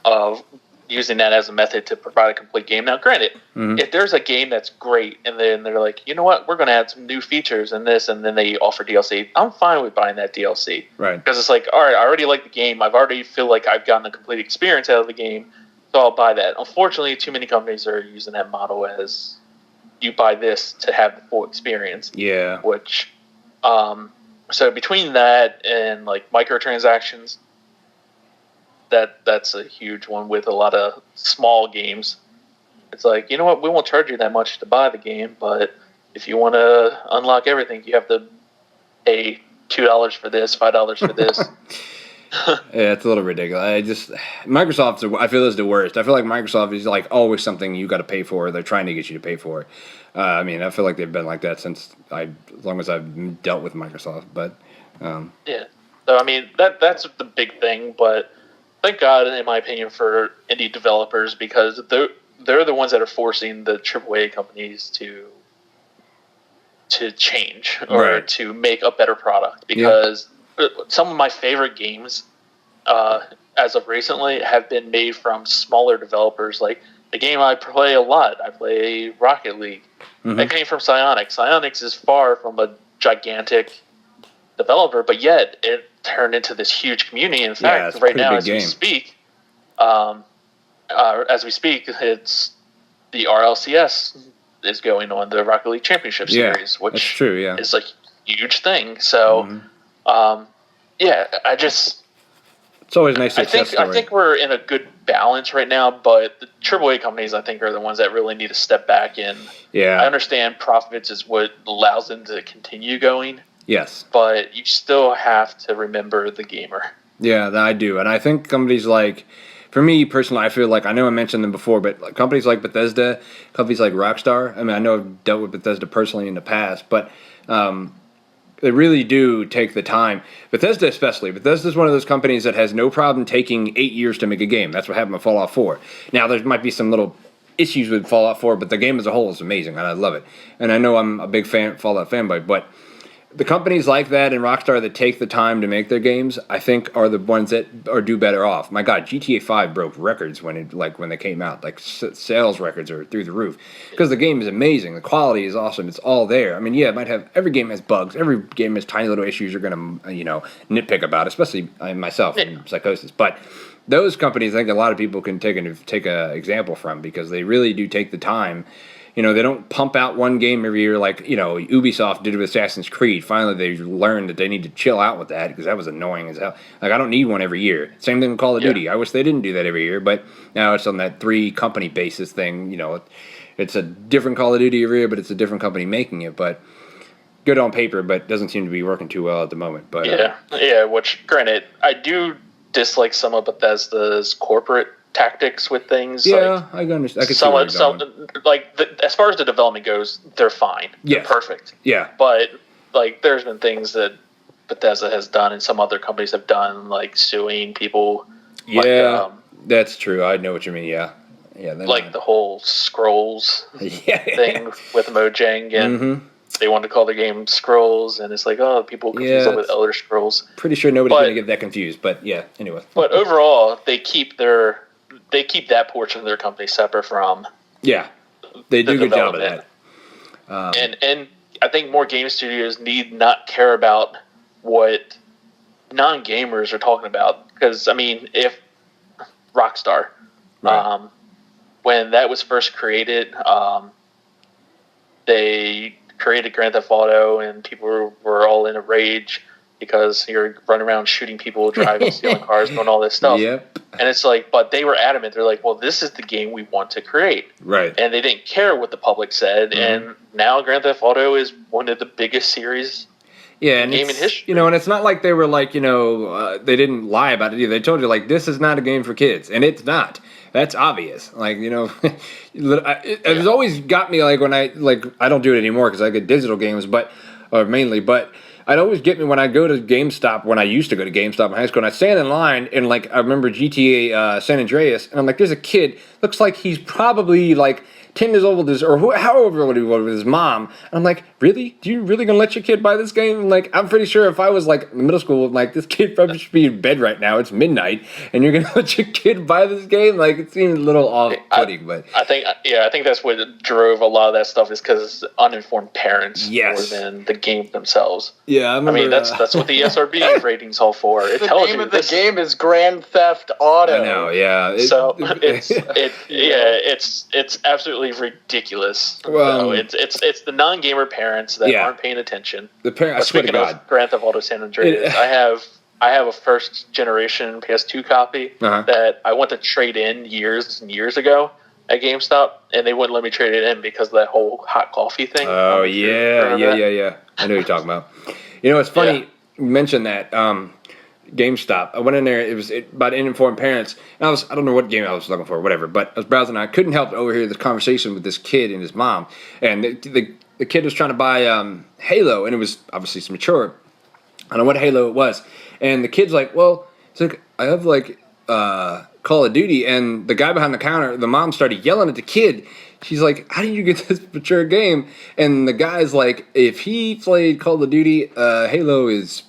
of using that as a method to provide a complete game. Now, granted, if there's a game that's great and then they're like, you know what, we're going to add some new features and this, and then they offer DLC, I'm fine with buying that DLC. Right. Because it's like, all right, I already like the game. I've already feel like I've gotten a complete experience out of the game, so I'll buy that. Unfortunately, too many companies are using that model as you buy this to have the full experience. Yeah. Which, so between that and like microtransactions, that's a huge one with a lot of small games. It's like, you know what, we won't charge you that much to buy the game, but if you want to unlock everything, you have to pay $2 for this, $5 for this. Yeah, it's a little ridiculous. Microsoft, I feel, is the worst. I feel like Microsoft is like always something you got to pay for. They're trying to get you to pay for it. I mean, I feel like they've been like that since as long as I've dealt with Microsoft. But yeah, so I mean that's the big thing. But thank God, in my opinion, for indie developers, because they're the ones that are forcing the AAA companies to change or to make a better product. Because some of my favorite games, as of recently, have been made from smaller developers. Like the game I play a lot, I play Rocket League. That came from Psyonix. Psyonix is far from a gigantic developer, but yet it turned into this huge community. In fact, right now, as we speak, it's the RLCS is going on, the Rocket League Championship Series, which that's true, is a huge thing. So, it's always nice success story. I think we're in a good balance right now, but the AAA companies, I think, are the ones that really need to step back in. Yeah. I understand profits is what allows them to continue going. Yes. But you still have to remember the gamer. Yeah, I do. And I think companies like, for me personally, I feel like, I know I mentioned them before, but companies like Bethesda, companies like Rockstar, I mean, I know I've dealt with Bethesda personally in the past, but they really do take the time. Bethesda especially. Bethesda is one of those companies that has no problem taking 8 years to make a game. That's what happened with Fallout 4. Now, there might be some little issues with Fallout 4, but the game as a whole is amazing, and I love it. And I know I'm a big Fallout fanboy, but the companies like that and Rockstar that take the time to make their games, I think, are the ones that do better off. My God, GTA 5 broke records when they came out. Like, sales records are through the roof because the game is amazing. The quality is awesome. It's all there. I mean, yeah, it might have, every game has bugs. Every game has tiny little issues you're going to, nitpick about, especially myself and Psychosis. But those companies, I think a lot of people can take an example from, because they really do take the time. They don't pump out one game every year like, Ubisoft did with Assassin's Creed. Finally, they learned that they need to chill out with that, because that was annoying as hell. Like, I don't need one every year. Same thing with Call of Duty. I wish they didn't do that every year, but now it's on that 3-company basis thing. It's a different Call of Duty every year, but it's a different company making it. But good on paper, but doesn't seem to be working too well at the moment. But which, granted, I do dislike some of Bethesda's corporate tactics with things. Yeah, I understand. I can see where you're going. As far as the development goes, they're fine. They're perfect. Yeah. But there's been things that Bethesda has done and some other companies have done, like suing people. Yeah, that's true. I know what you mean. Yeah. Yeah, like the whole Scrolls yeah. thing with Mojang, and they wanted to call their game Scrolls, and it's like, oh, people confuse it with it's- Elder Scrolls. Pretty sure nobody's But- going to get that confused, but yeah, anyway. But overall, they keep that portion of their company separate from Yeah, they do a the good job of development. that. And I think more game studios need not care about what non-gamers are talking about, because I mean, if Rockstar, Right. when that was first created, they created Grand Theft Auto, and people were all in a rage because you're running around shooting people, driving, stealing cars, doing all this stuff. Yep. And it's like, but they were adamant. They're like, well, this is the game we want to create. Right. And they didn't care what the public said. And now Grand Theft Auto is one of the biggest series. Yeah, and game it's, in history. and it's not like they were like, they didn't lie about it either. They told you, like, this is not a game for kids, and it's not. That's obvious. Like, it's always got me, like, when I don't do it anymore because I get digital games, but I'd always get me when I go to GameStop, when I used to go to GameStop in high school, and I stand in line, and, like, I remember GTA San Andreas, and I'm like, there's a kid, looks like he's probably, like, 10 years old with his, or however old he was with his mom. And I'm like, really? Do you really gonna let your kid buy this game? And like, I'm pretty sure if I was like in middle school, like this kid probably should be in bed right now. It's midnight, and you're gonna let your kid buy this game? Like, it seems a little off-putting, but I think that's what drove a lot of that stuff, is because uninformed parents more than the game themselves. Yeah, I remember. I mean, that's what the SRB rating's all for. It The tells name you of the this. game is Grand Theft Auto. I know, yeah. So it's absolutely ridiculous. Well, So it's the non-gamer parents that Yeah. aren't paying attention. the parent, I swear to Speaking God. of Grand Theft Auto San Andreas, I have a first generation PS2 copy that I went to trade in years and years ago at GameStop, and they wouldn't let me trade it in because of that whole hot coffee thing. Oh, yeah. I know what you're talking about. You know, it's funny Yeah. you mentioned that. GameStop. I went in there. It was about uninformed parents. And I don't know what game I was looking for, whatever. But I was browsing. And I couldn't help but overhear this conversation with this kid and his mom. And the kid was trying to buy Halo, and it was obviously it's mature. I don't know what Halo it was. And the kid's like, well, it's like, I have like Call of Duty. And the guy behind the counter, the mom started yelling at the kid. She's like, how did you get this mature game? And the guy's like, if he played Call of Duty, Halo is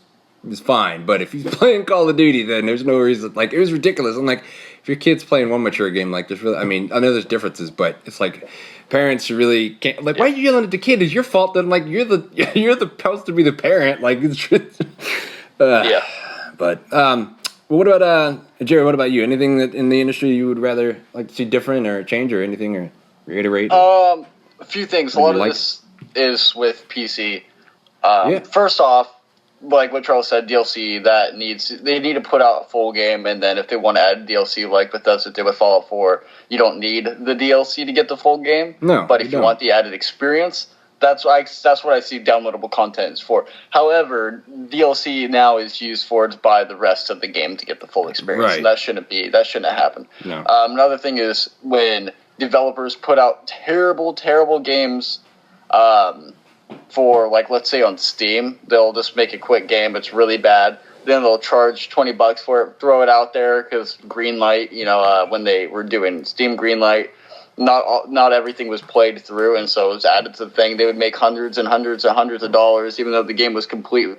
fine, but if he's playing Call of Duty, then there's no reason. Like, it was ridiculous. I'm like, if your kid's playing one mature game, like, there's really, I mean, I know there's differences, but it's like, parents really can't, like, why are you yelling at the kid? It's your fault. Then, like, you're supposed to be the parent. Like, it's Yeah. But, well, what about, Jerry, what about you? Anything that in the industry you would rather, like, see different or change or anything or reiterate? A few things. A lot of like- this is with PC. Yeah. First off, like what Charles said, DLC they need to put out a full game, and then if they want to add DLC, like Bethesda did with Fallout 4, you don't need the DLC to get the full game. No, but you if you don't. want the added experience, that's what I see downloadable content is for. However, DLC now is used for to buy the rest of the game to get the full experience. Right. And that shouldn't happen. No. Another thing is when developers put out terrible games. For, like, let's say on Steam, they'll just make a quick game. It's really bad. Then they'll charge $20 for it, throw it out there because Greenlight, when they were doing Steam Greenlight, not everything was played through, and so it was added to the thing. They would make hundreds and hundreds and hundreds of dollars, even though the game was completely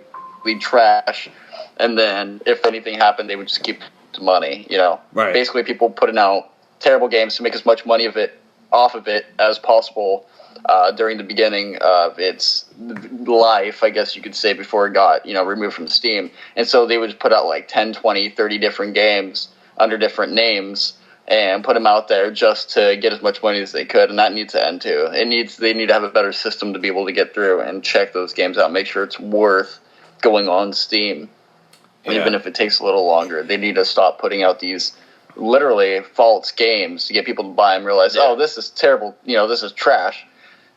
trash. And then if anything happened, they would just keep the money. Right. Basically, people putting out terrible games to make as much money off of it as possible. During the beginning of its life, I guess you could say, before it got, removed from Steam. And so they would put out like 10, 20, 30 different games under different names and put them out there just to get as much money as they could. And that needs to end too. They need to have a better system to be able to get through and check those games out, make sure it's worth going on Steam. Yeah. Even if it takes a little longer. They need to stop putting out these literally false games to get people to buy them, realize, oh, this is terrible, this is trash.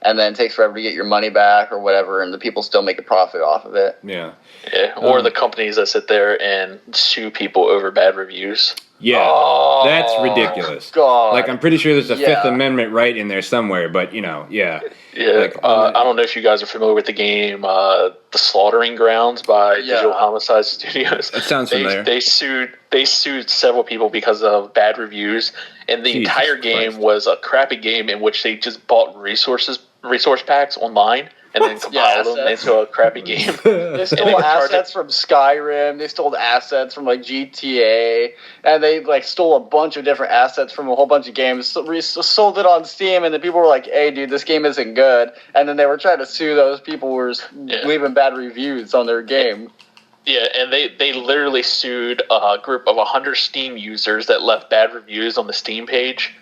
And then it takes forever to get your money back or whatever, and the people still make a profit off of it. Yeah. Yeah. Or the companies that sit there and sue people over bad reviews. Yeah, that's ridiculous. God. Like, I'm pretty sure there's a Fifth Yeah. Amendment right in there somewhere, but, yeah. Yeah. Like, I don't know if you guys are familiar with the game The Slaughtering Grounds by Digital Homicide Studios. That sounds familiar. They sued several people because of bad reviews, and the Jesus entire game Christ. was a crappy game in which they just bought resource packs online and then compiled them assets. into a crappy game. They stole were charging- assets from Skyrim. They stole assets from like GTA, and they like stole a bunch of different assets from a whole bunch of games. Sold it on Steam, and then people were like, "Hey, dude, this game isn't good." And then they were trying to sue those people who were leaving bad reviews on their game. Yeah, and they literally sued a group of 100 Steam users that left bad reviews on the Steam page,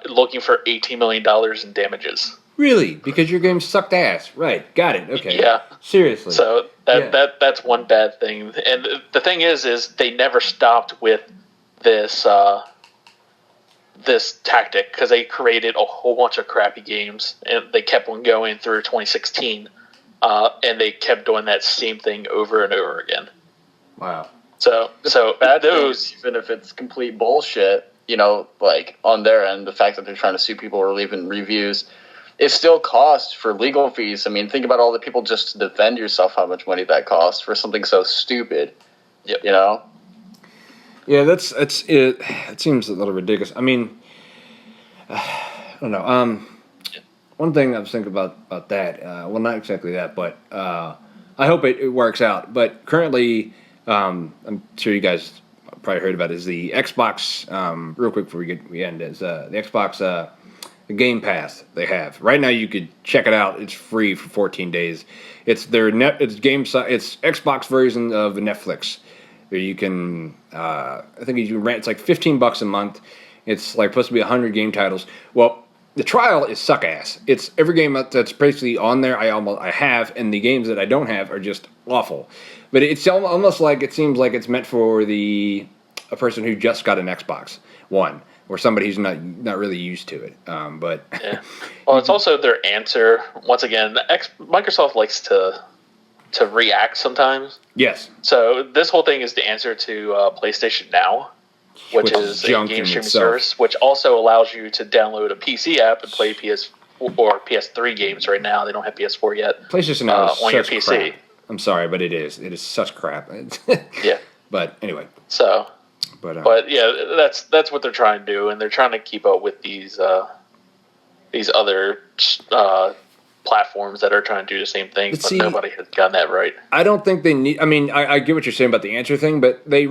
looking for $18 million in damages. Really? Because your game sucked ass. Right. Got it. Okay. Yeah. Seriously. So that's one bad thing. And the thing is they never stopped with this this tactic because they created a whole bunch of crappy games and they kept on going through 2016. And they kept doing that same thing over and over again. Wow. So Bad those, things, even if it's complete bullshit, you know, like on their end, the fact that they're trying to sue people or leaving reviews, it still costs for legal fees. I mean, think about all the people just to defend yourself, how much money that costs for something so stupid. Yep. You know? Yeah, that's it. It seems a little ridiculous. I mean, I don't know. One thing I was thinking about that. Well, not exactly that, but I hope it works out. But currently, I'm sure you guys probably heard about it, is the Xbox. Real quick before we end, is the Xbox Game Pass they have right now. You could check it out. It's free for 14 days. It's It's Xbox version of Netflix. Where you can, I think you can rent. It's like $15 a month. It's like supposed to be 100 game titles. Well, the trial is suck ass. It's every game that's basically on there. I have, and the games that I don't have are just awful. But it's almost like it seems like it's meant for a person who just got an Xbox One, or somebody who's not really used to it. But yeah. Well, it's also their answer. Once again, Microsoft likes to react sometimes. yes, So this whole thing is the answer to PlayStation Now, which is a junk game in streaming itself. service, which also allows you to download a PC app and play PS or PS3 games right now. They don't have PS4 yet. PlayStation Now is on your such PC. crap. I'm sorry, but it is. It is such crap. Yeah. But anyway. So, But yeah, that's what they're trying to do, and they're trying to keep up with these other platforms that are trying to do the same thing, but see, nobody has gotten that right. I don't think they need. I mean, I get what you're saying about the answer thing, but the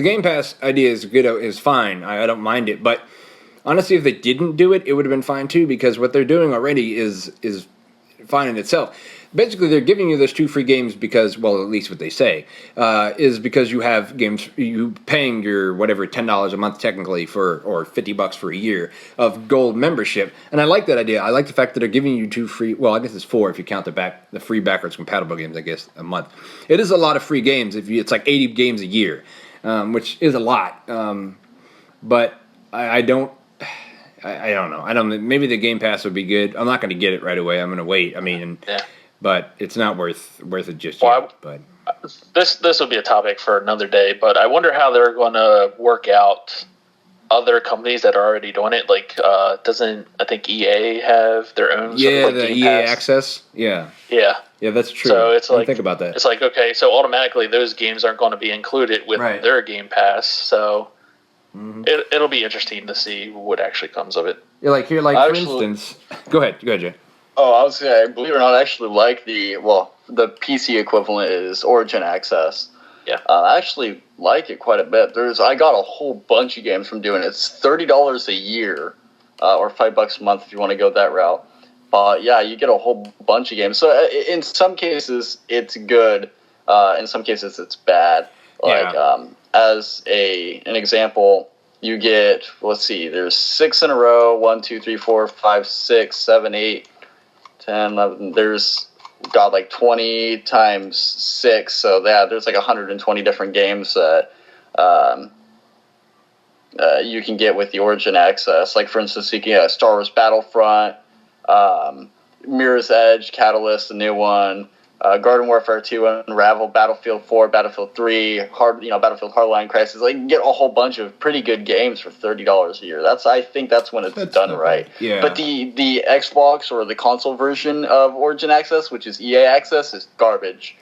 Game Pass idea is good, is fine. I don't mind it, but honestly, if they didn't do it, it would have been fine too, because what they're doing already is fine in itself. Basically, they're giving you those 2 free games because, well, at least what they say, is because you have games, you paying your whatever $10 a month technically or $50 for a year of gold membership, and I like that idea. I like the fact that they're giving you 2 free. Well, I guess it's 4 if you count the free backwards compatible games. I guess a month. It is a lot of free games. It's like 80 games a year, which is a lot. But I don't. I don't know. I don't. Maybe the Game Pass would be good. I'm not going to get it right away. I'm going to wait. I mean. Yeah. But it's not worth it just yet. But this would be a topic for another day. But I wonder how they're going to work out other companies that are already doing it. Like, doesn't I think EA have their own? Yeah, sort of like the Game EA Pass? Access. Yeah. Yeah. Yeah, that's true. So it's like, think about that. It's like, okay, so automatically those games aren't going to be included with their Game Pass. So it'll be interesting to see what actually comes of it. Yeah, like here, for instance. Go ahead, Jay. Oh, I was saying, believe it or not, I actually like the PC equivalent is Origin Access. Yeah. I actually like it quite a bit. I got a whole bunch of games from doing it. It's $30 a year, or $5 a month if you want to go that route. Yeah, you get a whole bunch of games. So in some cases, it's good. In some cases, it's bad. As an example, you get, let's see, there's 6 in a row, 1, 2, 3, 4, 5, 6, 7, 8, 10, 11. There's got like 20 times 6, so there's like 120 different games that you can get with the Origin Access. Like, for instance, you can get Star Wars Battlefront, Mirror's Edge, Catalyst, the new one, Garden Warfare 2, Unravel, Battlefield 4, Battlefield 3, Battlefield Hardline Crisis. Like, you can get a whole bunch of pretty good games for $30 a year. I think that's when it's done right. Yeah. But the Xbox or the console version of Origin Access, which is EA Access, is garbage.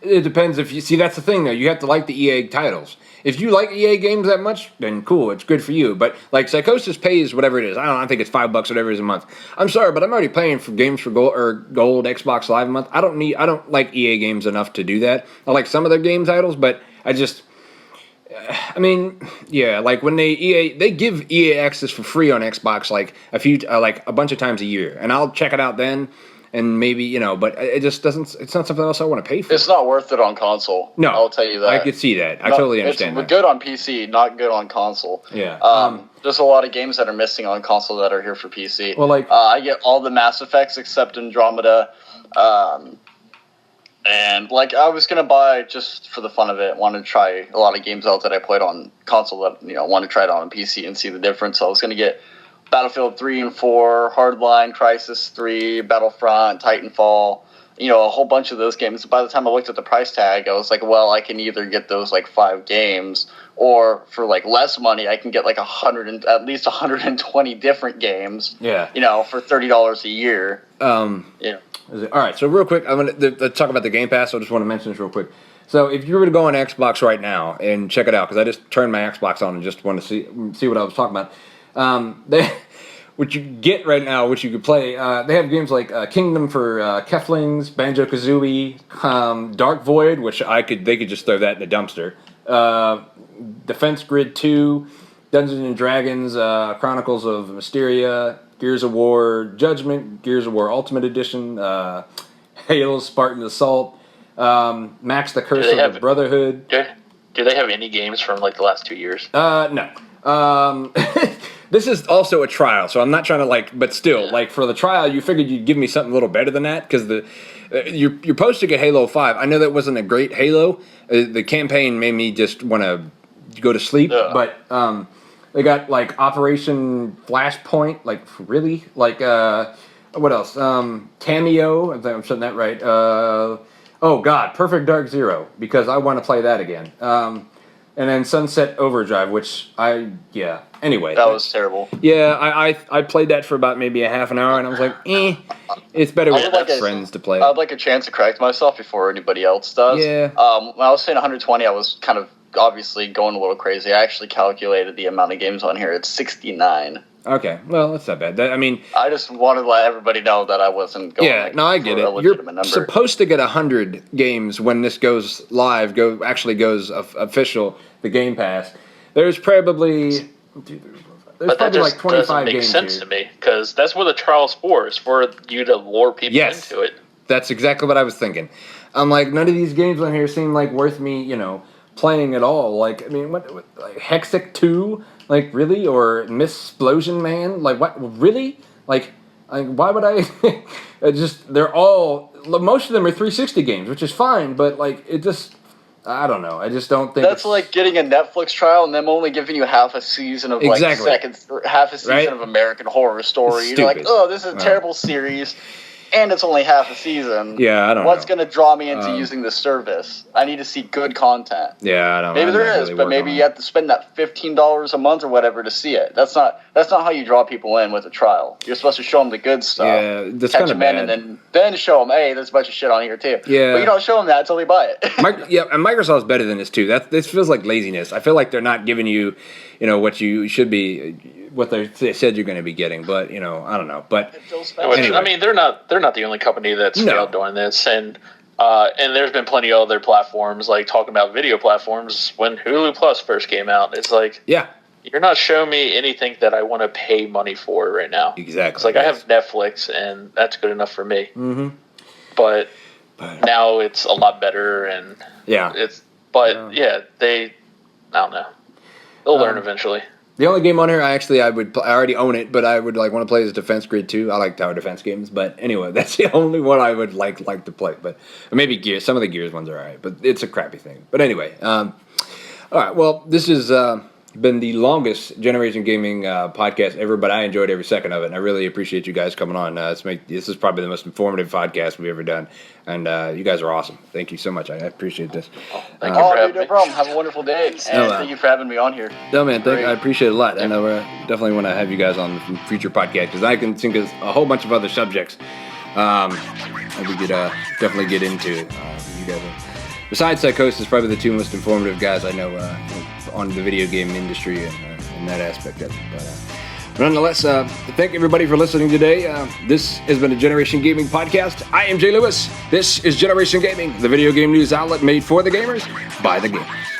It depends if you see. That's the thing, though. You have to like the EA titles. If you like EA games that much, then cool, it's good for you. But like Psychosis pays whatever it is. I don't know, I think it's $5, whatever it is a month. I'm sorry, but I'm already paying for games for gold Xbox Live a month. I don't like EA games enough to do that. I like some of their game titles, but I mean, yeah, like when they give EA access for free on Xbox like a bunch of times a year, and I'll check it out then. And maybe, but it just doesn't, it's not something else I want to pay for. It's not worth it on console. No. I'll tell you that. I could see that. I totally understand that. It's good on PC, not good on console. Yeah. There's a lot of games that are missing on console that are here for PC. Well, like... I get all the Mass Effects except Andromeda. And, like, I was going to buy, just for the fun of it, wanted to try a lot of games out that I played on console that, wanted to try it on PC and see the difference. So I was going to get Battlefield 3 and 4, Hardline, Crysis 3, Battlefront, Titanfall, a whole bunch of those games. By the time I looked at the price tag, I was like, well, I can either get those, 5 games, or for, less money, I can get, at least 120 different games, yeah, for $30 a year. All right, so real quick, I'm going to talk about the Game Pass. I just want to mention this real quick. So if you were to go on Xbox right now and check it out, because I just turned my Xbox on and just want to see what I was talking about. What you get right now, which you could play, they have games like Kingdom for Keflings, Banjo-Kazooie, Dark Void, which they could just throw that in the dumpster. Defense Grid 2, Dungeons and Dragons, Chronicles of Mysteria, Gears of War Judgment, Gears of War Ultimate Edition, Halo Spartan Assault, Max the Curse of the Brotherhood. Do they have any games from the last 2 years? No. This is also a trial, so I'm not trying to but still, for the trial, you figured you'd give me something a little better than that, because you're supposed to get Halo 5. I know that wasn't a great Halo. The campaign made me just want to go to sleep, but they got Operation Flashpoint, really? What else? Cameo, I think I'm saying that right. Oh God, Perfect Dark Zero, because I want to play that again. And then Sunset Overdrive, which anyway. That was terrible. Yeah, I played that for about maybe a half an hour, and I was like, it's better with friends to play. I'd like a chance to correct myself before anybody else does. Yeah. When I was saying 120, I was kind of obviously going a little crazy. I actually calculated the amount of games on here. It's 69. Okay, well, that's not bad. I just wanted to let everybody know that I wasn't going. Yeah, no, I get it. You're supposed to get 100 games when this goes live. Actually goes official. The Game Pass. There's probably 25 doesn't make games sense here. to me, because that's what the trial's for. Is for you to lure people into it. That's exactly what I was thinking. I'm like, none of these games on here seem worth me, playing at all. What Hexic 2? Really? Or Missplosion Man? What? Really? Why would I? They're all, most of them are 360 games, which is fine, but it just, I don't know. I just don't think that's like getting a Netflix trial and them only giving you half a season of half a season of American Horror Story. You're like, oh, this is a terrible series. And it's only half a season. Yeah, I don't know. What's going to draw me into using this service? I need to see good content. Yeah, I don't know. Maybe there is, but maybe you have to spend that $15 a month or whatever to see it. That's not how you draw people in with a trial. You're supposed to show them the good stuff. Yeah, that's catch kind of them bad. And then show them, hey, there's a bunch of shit on here too. Yeah. But you don't show them that until they buy it. And Microsoft's better than this too. This feels like laziness. I feel like they're not giving you, what you should be, what they said you're going to be getting. But I don't know. But anyway. I mean, they're not the only company that's failed doing this, and there's been plenty of other platforms talking about video platforms. When Hulu Plus first came out, it's you're not showing me anything that I want to pay money for right now. Exactly. It's I have Netflix, and that's good enough for me. Mm-hmm. But now it's a lot better, and they, I don't know. They'll learn eventually. The only game on here I already own it, but I would want to play is Defense Grid 2. I like tower defense games, but anyway, that's the only one I would like to play. But maybe Gears. Some of the Gears ones are alright, but it's a crappy thing. But anyway, all right. Well, this has been the longest Generation Gaming podcast ever, but I enjoyed every second of it, and I really appreciate you guys coming on. This is probably the most informative podcast we've ever done, and you guys are awesome. Thank you so much. I appreciate this. Thank you for having me. No problem. Have a wonderful day, and thank you for having me on here. No, man, I appreciate it a lot. I know definitely want to have you guys on the future podcast, because I can think of a whole bunch of other subjects that we could definitely get into. You guys besides Psychosis, probably the two most informative guys I know on the video game industry and that aspect of it. But nonetheless, thank everybody for listening today. This has been a Generation Gaming podcast. I am Jay Lewis. This is Generation Gaming, the video game news outlet made for the gamers, by the gamers.